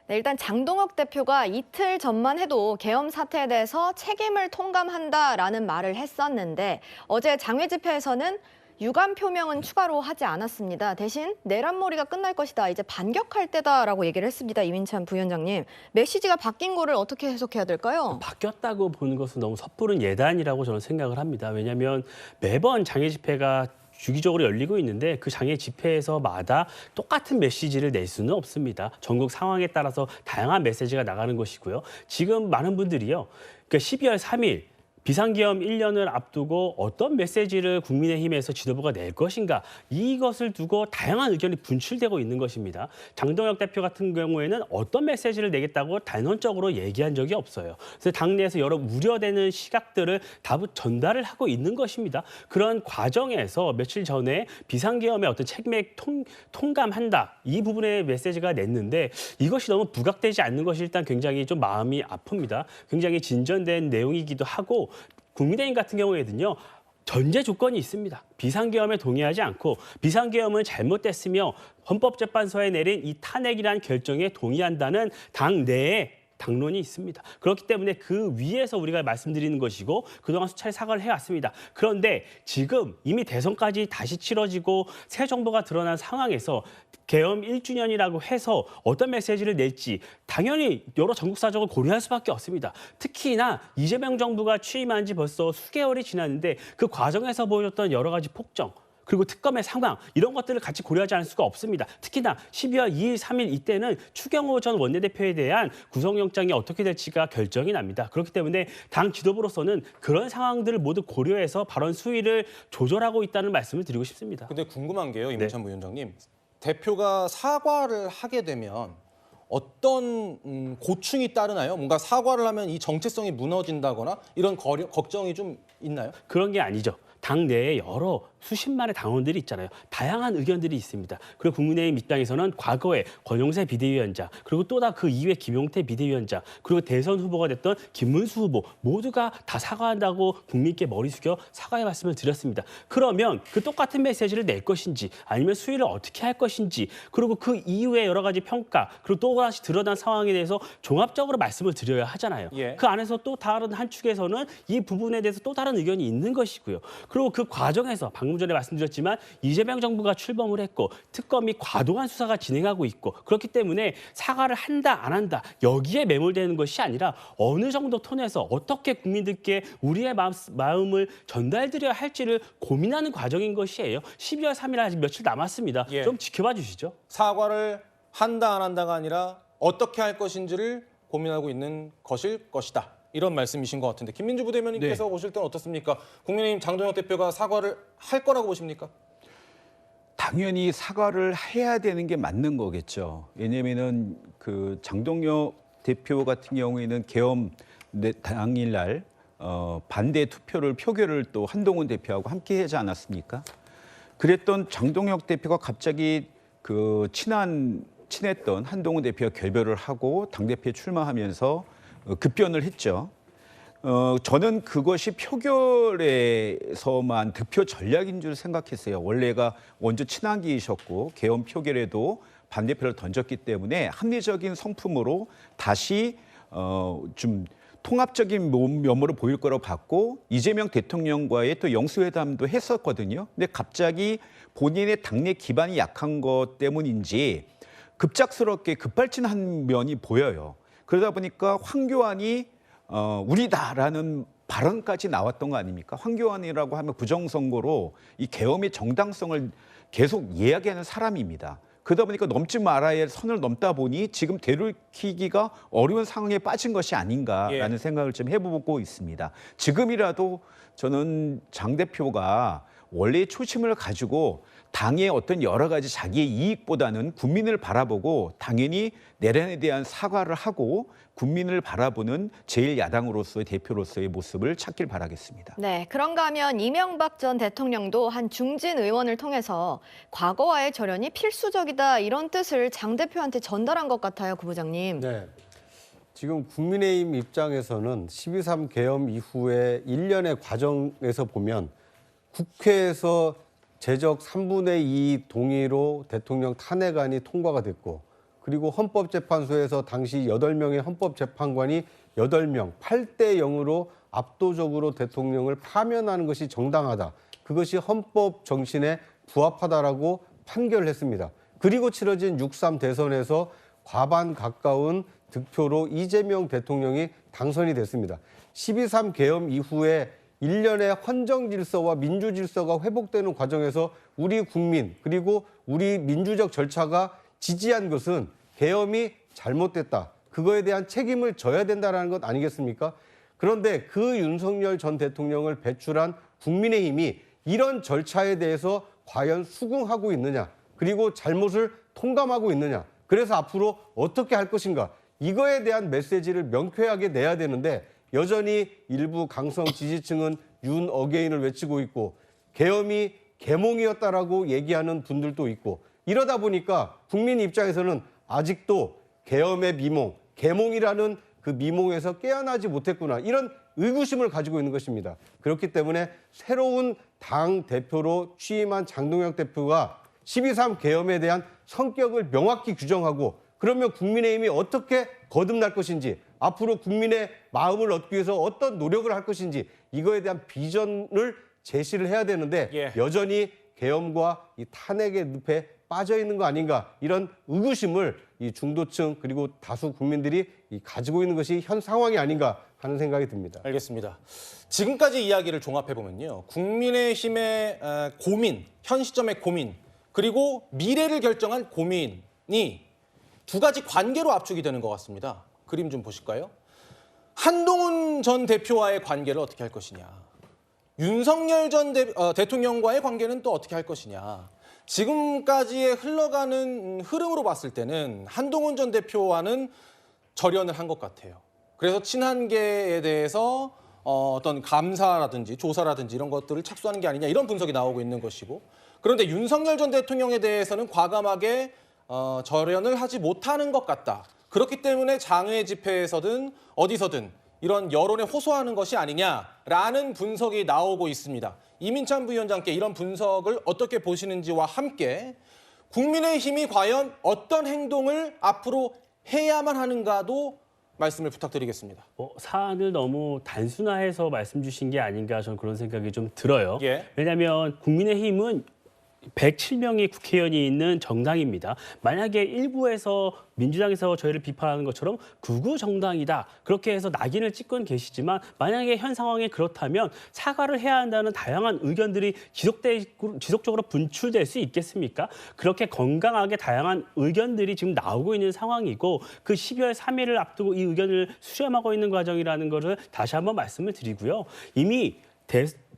네, 일단 장동혁 대표가 이틀 전만 해도 계엄 사태에 대해서 책임을 통감한다라는 말을 했었는데 어제 장외 집회에서는 유감 표명은 추가로 하지 않았습니다. 대신 내란몰이가 끝날 것이다. 이제 반격할 때다라고 얘기를 했습니다. 이민찬 부위원장님. 메시지가 바뀐 거를 어떻게 해석해야 될까요? 바뀌었다고 보는 것은 너무 섣부른 예단이라고 저는 생각을 합니다. 왜냐하면 매번 장외 집회가 주기적으로 열리고 있는데 그 장외 집회에서마다 똑같은 메시지를 낼 수는 없습니다. 전국 상황에 따라서 다양한 메시지가 나가는 것이고요. 지금 많은 분들이요. 그러니까 12월 3일 비상계엄 1년을 앞두고 어떤 메시지를 국민의힘에서 지도부가 낼 것인가 이것을 두고 다양한 의견이 분출되고 있는 것입니다. 장동혁 대표 같은 경우에는 어떤 메시지를 내겠다고 단언적으로 얘기한 적이 없어요. 그래서 당내에서 여러 우려되는 시각들을 다 전달을 하고 있는 것입니다. 그런 과정에서 며칠 전에 비상계엄의 어떤 책임에 통감한다 이 부분의 메시지가 냈는데 이것이 너무 부각되지 않는 것이 일단 굉장히 좀 마음이 아픕니다. 굉장히 진전된 내용이기도 하고 국민의힘 같은 경우에는요. 전제 조건이 있습니다. 비상계엄에 동의하지 않고 비상계엄은 잘못됐으며 헌법재판소에 내린 이 탄핵이라는 결정에 동의한다는 당 내에 당론이 있습니다. 그렇기 때문에 그 위에서 우리가 말씀드리는 것이고 그동안 수차례 사과를 해왔습니다. 그런데 지금 이미 대선까지 다시 치러지고 새 정부가 드러난 상황에서 계엄 1주년이라고 해서 어떤 메시지를 낼지 당연히 여러 전국 사정을 고려할 수밖에 없습니다. 특히나 이재명 정부가 취임한 지 벌써 수개월이 지났는데 그 과정에서 보여줬던 여러 가지 폭정 그리고 특검의 상황 이런 것들을 같이 고려하지 않을 수가 없습니다. 특히나 12월 2일, 3일 이때는 추경호 전 원내대표에 대한 구속영장이 어떻게 될지가 결정이 납니다. 그렇기 때문에 당 지도부로서는 그런 상황들을 모두 고려해서 발언 수위를 조절하고 있다는 말씀을 드리고 싶습니다. 근데 궁금한 게요, 이민찬 부위원장님. 대표가 사과를 하게 되면 어떤 고충이 따르나요? 뭔가 사과를 하면 이 정체성이 무너진다거나 이런 걱정이 좀 있나요? 그런 게 아니죠. 당 내에 여러 수십만의 당원들이 있잖아요. 다양한 의견들이 있습니다. 그리고 국민의힘 입장에서는 과거에 권영세 비대위원장, 그리고 또 그 이후에 김용태 비대위원장, 그리고 대선 후보가 됐던 김문수 후보 모두가 다 사과한다고 국민께 머리 숙여 사과의 말씀을 드렸습니다. 그러면 그 똑같은 메시지를 낼 것인지 아니면 수위를 어떻게 할 것인지, 그리고 그 이후에 여러 가지 평가, 그리고 또 다시 드러난 상황에 대해서 종합적으로 말씀을 드려야 하잖아요. 그 안에서 또 다른 한 축에서는 이 부분에 대해서 또 다른 의견이 있는 것이고요. 그리고 그 과정에서 방금 전에 말씀드렸지만 이재명 정부가 출범을 했고 특검이 과도한 수사가 진행하고 있고, 그렇기 때문에 사과를 한다 안 한다 여기에 매몰되는 것이 아니라 어느 정도 톤에서 어떻게 국민들께 우리의 마음을 전달드려야 할지를 고민하는 과정인 것이에요. 12월 3일 아직 며칠 남았습니다. 좀 지켜봐 주시죠. 사과를 한다 안 한다가 아니라 어떻게 할 것인지를 고민하고 있는 것일 것이다. 이런 말씀이신 것 같은데 김민주 부대변인께서 보실 때는 어떻습니까? 국민의힘 장동혁 대표가 사과를 할 거라고 보십니까? 당연히 사과를 해야 되는 게 맞는 거겠죠. 왜냐면은 그 장동혁 대표 같은 경우에는 계엄 당일날 반대 투표를 표결을 또 한동훈 대표하고 함께 하지 않았습니까? 그랬던 장동혁 대표가 갑자기 그 친했던 한동훈 대표와 결별을 하고 당대표에 출마하면서 급변을 했죠. 저는 그것이 표결에서만 득표 전략인 줄 생각했어요. 원래가 먼저 친한기이셨고 계엄 표결에도 반대표를 던졌기 때문에 합리적인 성품으로 다시 좀 통합적인 면모를 보일 거라고 봤고 이재명 대통령과의 또 영수회담도 했었거든요. 근데 갑자기 본인의 당내 기반이 약한 것 때문인지 급작스럽게 급발진한 면이 보여요. 그러다 보니까 황교안이 우리다라는 발언까지 나왔던 거 아닙니까? 황교안이라고 하면 부정선거로 이 계엄의 정당성을 계속 이야기하는 사람입니다. 그러다 보니까 넘지 말아야 할 선을 넘다 보니 지금 되돌이키기가 어려운 상황에 빠진 것이 아닌가라는 생각을 좀 해보고 있습니다. 지금이라도 저는 장 대표가 원래의 초심을 가지고 당의 어떤 여러 가지 자기의 이익보다는 국민을 바라보고 당연히 내란에 대한 사과를 하고 국민을 바라보는 제1야당으로서의 대표로서의 모습을 찾길 바라겠습니다. 네, 그런가 하면 이명박 전 대통령도 한 중진 의원을 통해서 과거와의 절연이 필수적이다 이런 뜻을 장 대표한테 전달한 것 같아요, 구 부장님. 네. 지금 국민의힘 입장에서는 12.3 계엄 이후에 1년의 과정에서 보면 국회에서 제적 3분의 2 동의로 대통령 탄핵안이 통과가 됐고 그리고 헌법재판소에서 당시 8명의 헌법재판관이 8명, 8대 0으로 압도적으로 대통령을 파면하는 것이 정당하다. 그것이 헌법 정신에 부합하다라고 판결을 했습니다. 그리고 치러진 6.3 대선에서 과반 가까운 득표로 이재명 대통령이 당선이 됐습니다. 12.3 계엄 이후에 1년의 헌정 질서와 민주 질서가 회복되는 과정에서 우리 국민 그리고 우리 민주적 절차가 지지한 것은 계엄이 잘못됐다. 그거에 대한 책임을 져야 된다는 것 아니겠습니까? 그런데 그 윤석열 전 대통령을 배출한 국민의힘이 이런 절차에 대해서 과연 수긍하고 있느냐, 그리고 잘못을 통감하고 있느냐, 그래서 앞으로 어떻게 할 것인가, 이거에 대한 메시지를 명쾌하게 내야 되는데 여전히 일부 강성 지지층은 윤 어게인을 외치고 있고 계엄이 계몽이었다라고 얘기하는 분들도 있고 이러다 보니까 국민 입장에서는 아직도 계엄의 미몽, 계몽이라는 그 미몽에서 깨어나지 못했구나 이런 의구심을 가지고 있는 것입니다. 그렇기 때문에 새로운 당 대표로 취임한 장동혁 대표가 12.3 계엄에 대한 성격을 명확히 규정하고 그러면 국민의힘이 어떻게 거듭날 것인지 앞으로 국민의 마음을 얻기 위해서 어떤 노력을 할 것인지 이거에 대한 비전을 제시를 해야 되는데 여전히 계엄과 이 탄핵의 늪에 빠져 있는 거 아닌가 이런 의구심을 이 중도층 그리고 다수 국민들이 가지고 있는 것이 현 상황이 아닌가 하는 생각이 듭니다. 알겠습니다. 지금까지 이야기를 종합해보면요. 국민의힘의 고민, 현 시점의 고민, 그리고 미래를 결정한 고민이 두 가지 관계로 압축이 되는 것 같습니다. 그림 좀 보실까요? 한동훈 전 대표와의 관계를 어떻게 할 것이냐. 윤석열 전 대통령과의 관계는 또 어떻게 할 것이냐. 지금까지의 흘러가는 흐름으로 봤을 때는 한동훈 전 대표와는 절연을 한 것 같아요. 그래서 친한계에 대해서 어떤 감사라든지 조사라든지 이런 것들을 착수하는 게 아니냐 이런 분석이 나오고 있는 것이고 그런데 윤석열 전 대통령에 대해서는 과감하게 절연을 하지 못하는 것 같다. 그렇기 때문에 장외 집회에서든 어디서든 이런 여론에 호소하는 것이 아니냐라는 분석이 나오고 있습니다. 이민찬 부위원장께 이런 분석을 어떻게 보시는지와 함께 국민의힘이 과연 어떤 행동을 앞으로 해야만 하는가도 말씀을 부탁드리겠습니다. 사안을 너무 단순화해서 말씀 주신 게 아닌가 저는 그런 생각이 좀 들어요. 예. 왜냐하면 국민의힘은 107명의 국회의원이 있는 정당입니다. 만약에 일부에서 민주당에서 저희를 비판하는 것처럼 극우 정당이다. 그렇게 해서 낙인을 찍고 계시지만 만약에 현 상황이 그렇다면 사과를 해야 한다는 다양한 의견들이 지속적으로 분출될 수 있겠습니까? 그렇게 건강하게 다양한 의견들이 지금 나오고 있는 상황이고 그 12월 3일을 앞두고 이 의견을 수렴하고 있는 과정이라는 것을 다시 한번 말씀을 드리고요. 이미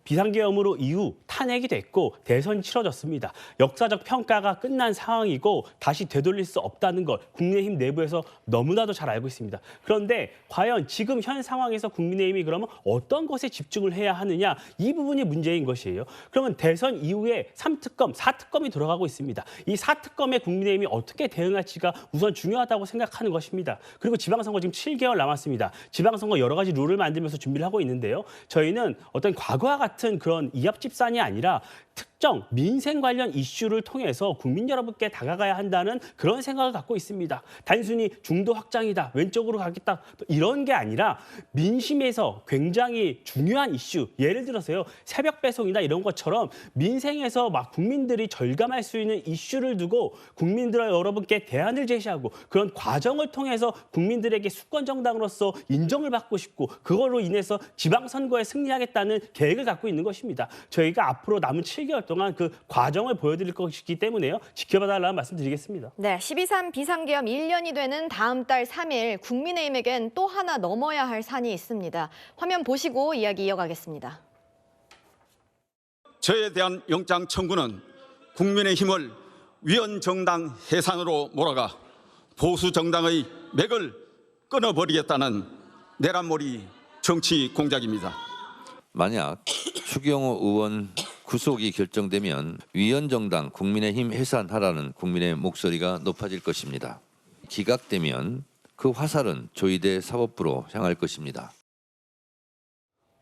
비상계엄으로 이후 탄핵이 됐고 대선이 치러졌습니다. 역사적 평가가 끝난 상황이고 다시 되돌릴 수 없다는 걸 국민의힘 내부에서 너무나도 잘 알고 있습니다. 그런데 과연 지금 현 상황에서 국민의힘이 그러면 어떤 것에 집중을 해야 하느냐 이 부분이 문제인 것이에요. 그러면 대선 이후에 3특검, 4특검이 들어가고 있습니다. 이 4특검에 국민의힘이 어떻게 대응할지가 우선 중요하다고 생각하는 것입니다. 그리고 지방선거 지금 7개월 남았습니다. 지방선거 여러 가지 룰을 만들면서 준비를 하고 있는데요. 저희는 어떤 과거와 같은 그런 이합집산이 아니라 특정 민생 관련 이슈를 통해서 국민 여러분께 다가가야 한다는 그런 생각을 갖고 있습니다. 단순히 중도 확장이다, 왼쪽으로 가겠다 이런 게 아니라 민심에서 굉장히 중요한 이슈, 예를 들어서요 새벽 배송이나 이런 것처럼 민생에서 막 국민들이 절감할 수 있는 이슈를 두고 국민들 여러분께 대안을 제시하고 그런 과정을 통해서 국민들에게 수권 정당으로서 인정을 받고 싶고 그걸로 인해서 지방선거에 승리하겠다는 계획을 갖고 있는 것입니다. 저희가 앞으로 남은 7개월 동안 그 과정을 보여드릴 것이기 때문에요. 지켜봐달라는 말씀 드리겠습니다. 네, 12.3 비상계엄 1년이 되는 다음 달 3일 국민의힘에겐 또 하나 넘어야 할 산이 있습니다. 화면 보시고 이야기 이어가겠습니다. 저에 대한 영장 청구는 국민의힘을 위헌정당 해산으로 몰아가 보수정당의 맥을 끊어버리겠다는 내란몰이 정치 공작입니다. 만약 추경호 의원 구속이 결정되면 위헌정당 국민의힘 해산하라는 국민의 목소리가 높아질 것입니다. 기각되면 그 화살은 조희대 사법부로 향할 것입니다.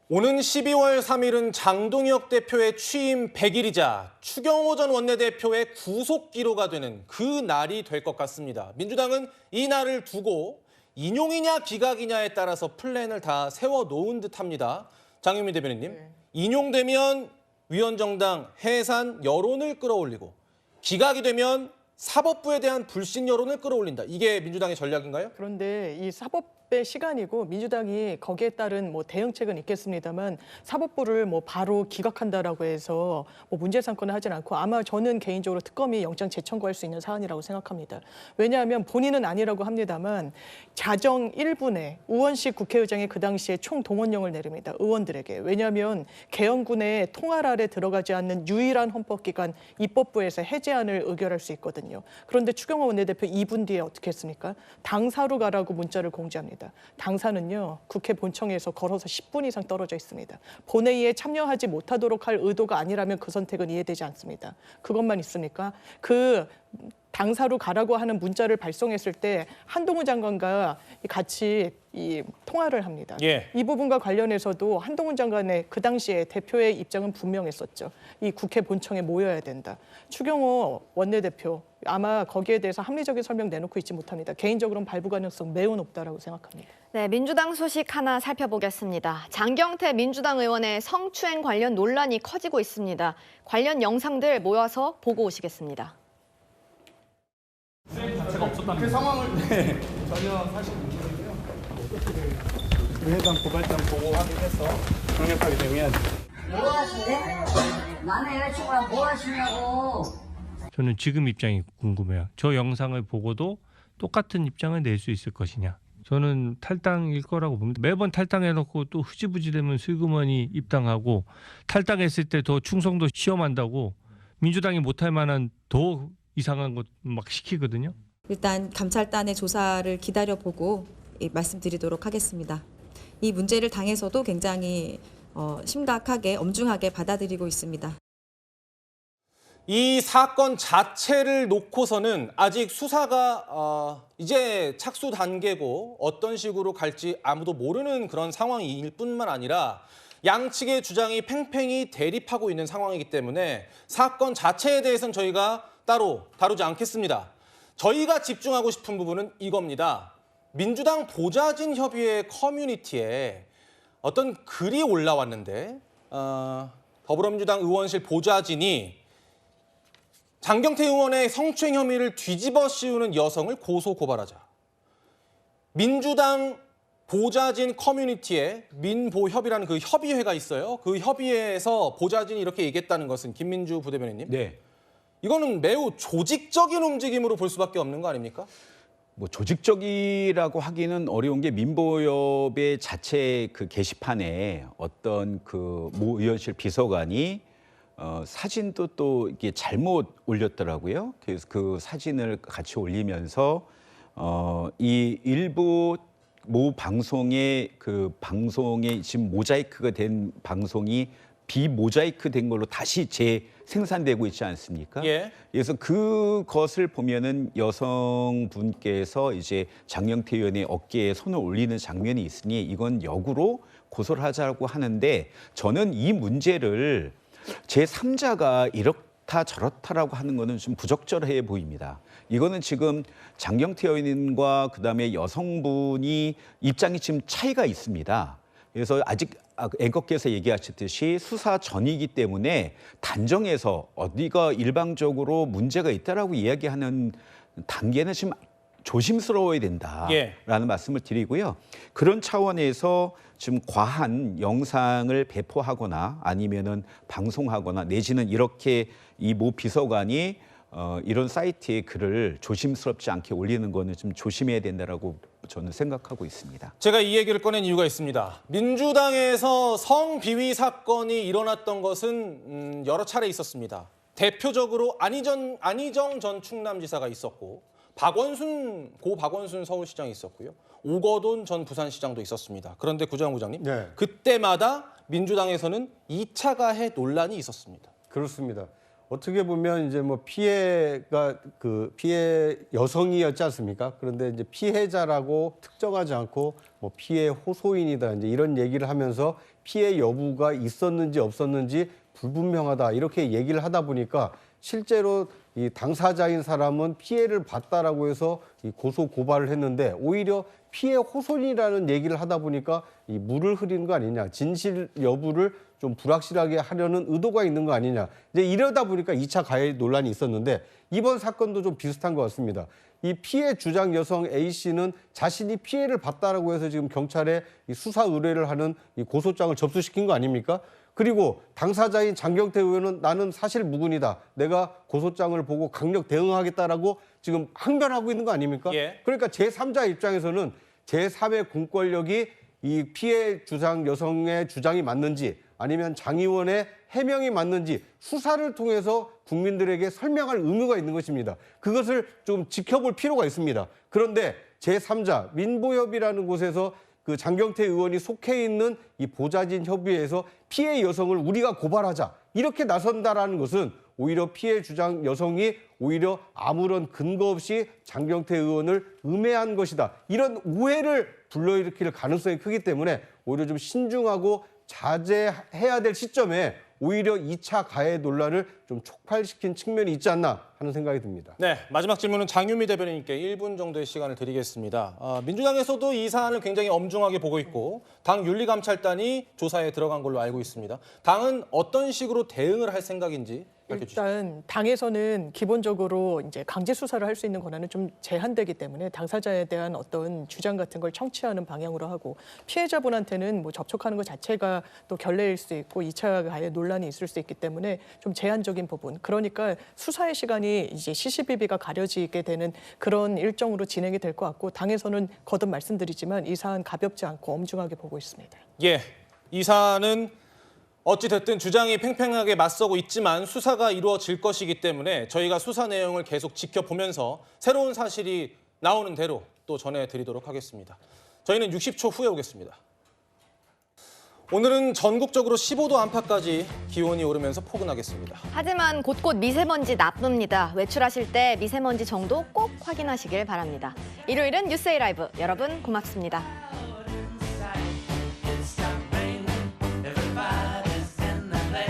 오는 12월 3일은 장동혁 대표의 취임 100일이자 추경호 전 원내대표의 구속기로가 되는 그 날이 될 것 같습니다. 민주당은 이 날을 두고 인용이냐 기각이냐에 따라서 플랜을 다 세워놓은 듯합니다. 장윤미 대변인님, 인용되면 위헌정당 해산 여론을 끌어올리고 기각이 되면 사법부에 대한 불신 여론을 끌어올린다. 이게 민주당의 전략인가요? 그런데 이 사법의 시간이고 민주당이 거기에 따른 뭐 대응책은 있겠습니다만 사법부를 뭐 바로 기각한다라고 해서 뭐 문제 삼거나 하진 않고 아마 저는 개인적으로 특검이 영장 재청구할 수 있는 사안이라고 생각합니다. 왜냐하면 본인은 아니라고 합니다만 자정 1분에 우원식 국회의장이 그 당시에 총동원령을 내립니다. 의원들에게. 왜냐하면 개헌군의 통할 아래 들어가지 않는 유일한 헌법기관 입법부에서 해제안을 의결할 수 있거든요. 그런데 추경호 원내대표 2분 뒤에 어떻게 했습니까? 당사로 가라고 문자를 공지합니다. 당사는요, 국회 본청에서 걸어서 10분 이상 떨어져 있습니다. 본회의에 참여하지 못하도록 할 의도가 아니라면 그 선택은 이해되지 않습니다. 그것만 있습니까? 그 당사로 가라고 하는 문자를 발송했을 때 한동훈 장관과 같이 이 통화를 합니다. 예. 이 부분과 관련해서도 한동훈 장관의 그 당시에 대표의 입장은 분명했었죠. 이 국회 본청에 모여야 된다. 추경호 원내대표 아마 거기에 대해서 합리적인 설명 내놓고 있지 못합니다. 개인적으로는 발부 가능성 매우 높다라고 생각합니다. 네, 민주당 소식 하나 살펴보겠습니다. 장경태 민주당 의원의 성추행 관련 논란이 커지고 있습니다. 관련 영상들 모아서 보고 오시겠습니다. 자체가 없었다는 그 상황을 전혀 사실 문제고요. 해당 고발장 보고 확인해서 강력하게 대응해야죠. 뭐 하시는데? 남의 여자친구랑 뭐 하시냐고. 저는 지금 입장이 궁금해요. 저 영상을 보고도 똑같은 입장을 낼 수 있을 것이냐. 저는 탈당일 거라고 봅니다. 매번 탈당해놓고 또 흐지부지되면 슬그머니 입당하고 탈당했을 때 더 충성도 시험한다고 민주당이 못할 만한 더 이상한 것 막 시키거든요. 일단 감찰단의 조사를 기다려보고 말씀드리도록 하겠습니다. 이 문제를 당에서도 굉장히 심각하게 엄중하게 받아들이고 있습니다. 이 사건 자체를 놓고서는 아직 수사가 이제 착수 단계고 어떤 식으로 갈지 아무도 모르는 그런 상황일 뿐만 아니라 양측의 주장이 팽팽히 대립하고 있는 상황이기 때문에 사건 자체에 대해서는 저희가 따로 다루지 않겠습니다. 저희가 집중하고 싶은 부분은 이겁니다. 민주당 보좌진 협의회 커뮤니티에 어떤 글이 올라왔는데 더불어민주당 의원실 보좌진이 장경태 의원의 성추행 혐의를 뒤집어 씌우는 여성을 고소 고발하자. 민주당 보좌진 커뮤니티에 민보협이라는 그 협의회가 있어요. 그 협의회에서 보좌진이 이렇게 얘기했다는 것은 김민주 부대변인님. 네. 이거는 매우 조직적인 움직임으로 볼 수밖에 없는 거 아닙니까? 뭐 조직적이라고 하기는 어려운 게 민보협의 자체 그 게시판에 어떤 그 모 의원실 비서관이 사진도 또 이게 잘못 올렸더라고요. 그래서 그 사진을 같이 올리면서 이 일부 모 방송의 그 방송에 지금 모자이크가 된 방송이 비모자이크 된 걸로 다시 재생산되고 있지 않습니까? 예. 그래서 그것을 보면은 여성분께서 이제 장경태 의원의 어깨에 손을 올리는 장면이 있으니 이건 역으로 고소를 하자고 하는데 저는 이 문제를 제3자가 이렇다 저렇다라고 하는 거는 좀 부적절해 보입니다. 이거는 지금 장경태 의원과 그다음에 여성분이 입장이 지금 차이가 있습니다. 그래서 아직 앵커께서 얘기하셨듯이 수사 전이기 때문에 단정해서 어디가 일방적으로 문제가 있다라고 이야기하는 단계는 지금 조심스러워야 된다라는 말씀을 드리고요. 그런 차원에서 지금 과한 영상을 배포하거나 아니면은 방송하거나 내지는 이렇게 이 모 비서관이 이런 사이트에 글을 조심스럽지 않게 올리는 거는 좀 조심해야 된다라고 저는 생각하고 있습니다. 제가 이 얘기를 꺼낸 이유가 있습니다. 민주당에서 성비위 사건이 일어났던 것은 여러 차례 있었습니다. 대표적으로 안희정 전 충남지사가 있었고 고 박원순 서울시장이 있었고요. 오거돈 전 부산시장도 있었습니다. 그런데 구정환 부장님, 네. 그때마다 민주당에서는 2차 가해 논란이 있었습니다. 그렇습니다. 어떻게 보면 이제 뭐 피해가 그 피해 여성이었지 않습니까? 그런데 이제 피해자라고 특정하지 않고 뭐 피해 호소인이다 이제 이런 얘기를 하면서 피해 여부가 있었는지 없었는지 불분명하다 이렇게 얘기를 하다 보니까 실제로 이 당사자인 사람은 피해를 봤다라고 해서 이 고소 고발을 했는데 오히려 피해 호소인이라는 얘기를 하다 보니까 이 물을 흐리는 거 아니냐, 진실 여부를 좀 불확실하게 하려는 의도가 있는 거 아니냐. 이제 이러다 보니까 2차 가해 논란이 있었는데 이번 사건도 좀 비슷한 것 같습니다. 이 피해 주장 여성 A 씨는 자신이 피해를 봤다라고 해서 지금 경찰에 이 수사 의뢰를 하는 이 고소장을 접수시킨 거 아닙니까? 그리고 당사자인 장경태 의원은 나는 사실 무근이다. 내가 고소장을 보고 강력 대응하겠다라고 지금 항변하고 있는 거 아닙니까? 예. 그러니까 제3자 입장에서는 제3의 공권력이 이 피해 주장 여성의 주장이 맞는지 아니면 장 의원의 해명이 맞는지 수사를 통해서 국민들에게 설명할 의무가 있는 것입니다. 그것을 좀 지켜볼 필요가 있습니다. 그런데 제3자 민보협이라는 곳에서 그 장경태 의원이 속해 있는 이 보좌진 협의회에서 피해 여성을 우리가 고발하자 이렇게 나선다라는 것은 오히려 피해 주장 여성이 오히려 아무런 근거 없이 장경태 의원을 음해한 것이다. 이런 오해를 불러일으킬 가능성이 크기 때문에 오히려 좀 신중하고 자제해야 될 시점에 오히려 2차 가해 논란을 좀 촉발시킨 측면이 있지 않나 하는 생각이 듭니다. 네, 마지막 질문은 장유미 대변인님께 1분 정도의 시간을 드리겠습니다. 민주당에서도 이 사안을 굉장히 엄중하게 보고 있고 당 윤리감찰단이 조사에 들어간 걸로 알고 있습니다. 당은 어떤 식으로 대응을 할 생각인지 밝혀주시죠. 일단 당에서는 기본적으로 이제 강제 수사를 할 수 있는 권한은 좀 제한되기 때문에 당사자에 대한 어떤 주장 같은 걸 청취하는 방향으로 하고 피해자분한테는 뭐 접촉하는 것 자체가 또 결례일 수 있고 2차 가해 논란이 있을 수 있기 때문에 좀 제한적인 부분. 그러니까 수사의 시간이 이제 시시비비가 가려지게 되는 그런 일정으로 진행이 될 것 같고 당에서는 거듭 말씀드리지만 이 사안 가볍지 않고 엄중하게 보고 있습니다. 예, 이 사안은 어찌됐든 주장이 팽팽하게 맞서고 있지만 수사가 이루어질 것이기 때문에 저희가 수사 내용을 계속 지켜보면서 새로운 사실이 나오는 대로 또 전해드리도록 하겠습니다. 저희는 60초 후에 오겠습니다. 오늘은 전국적으로 15도 안팎까지 기온이 오르면서 포근하겠습니다. 하지만 곳곳 미세먼지 나쁩니다. 외출하실 때 미세먼지 정도 꼭 확인하시길 바랍니다. 일요일은 뉴스A 라이브. 여러분 고맙습니다.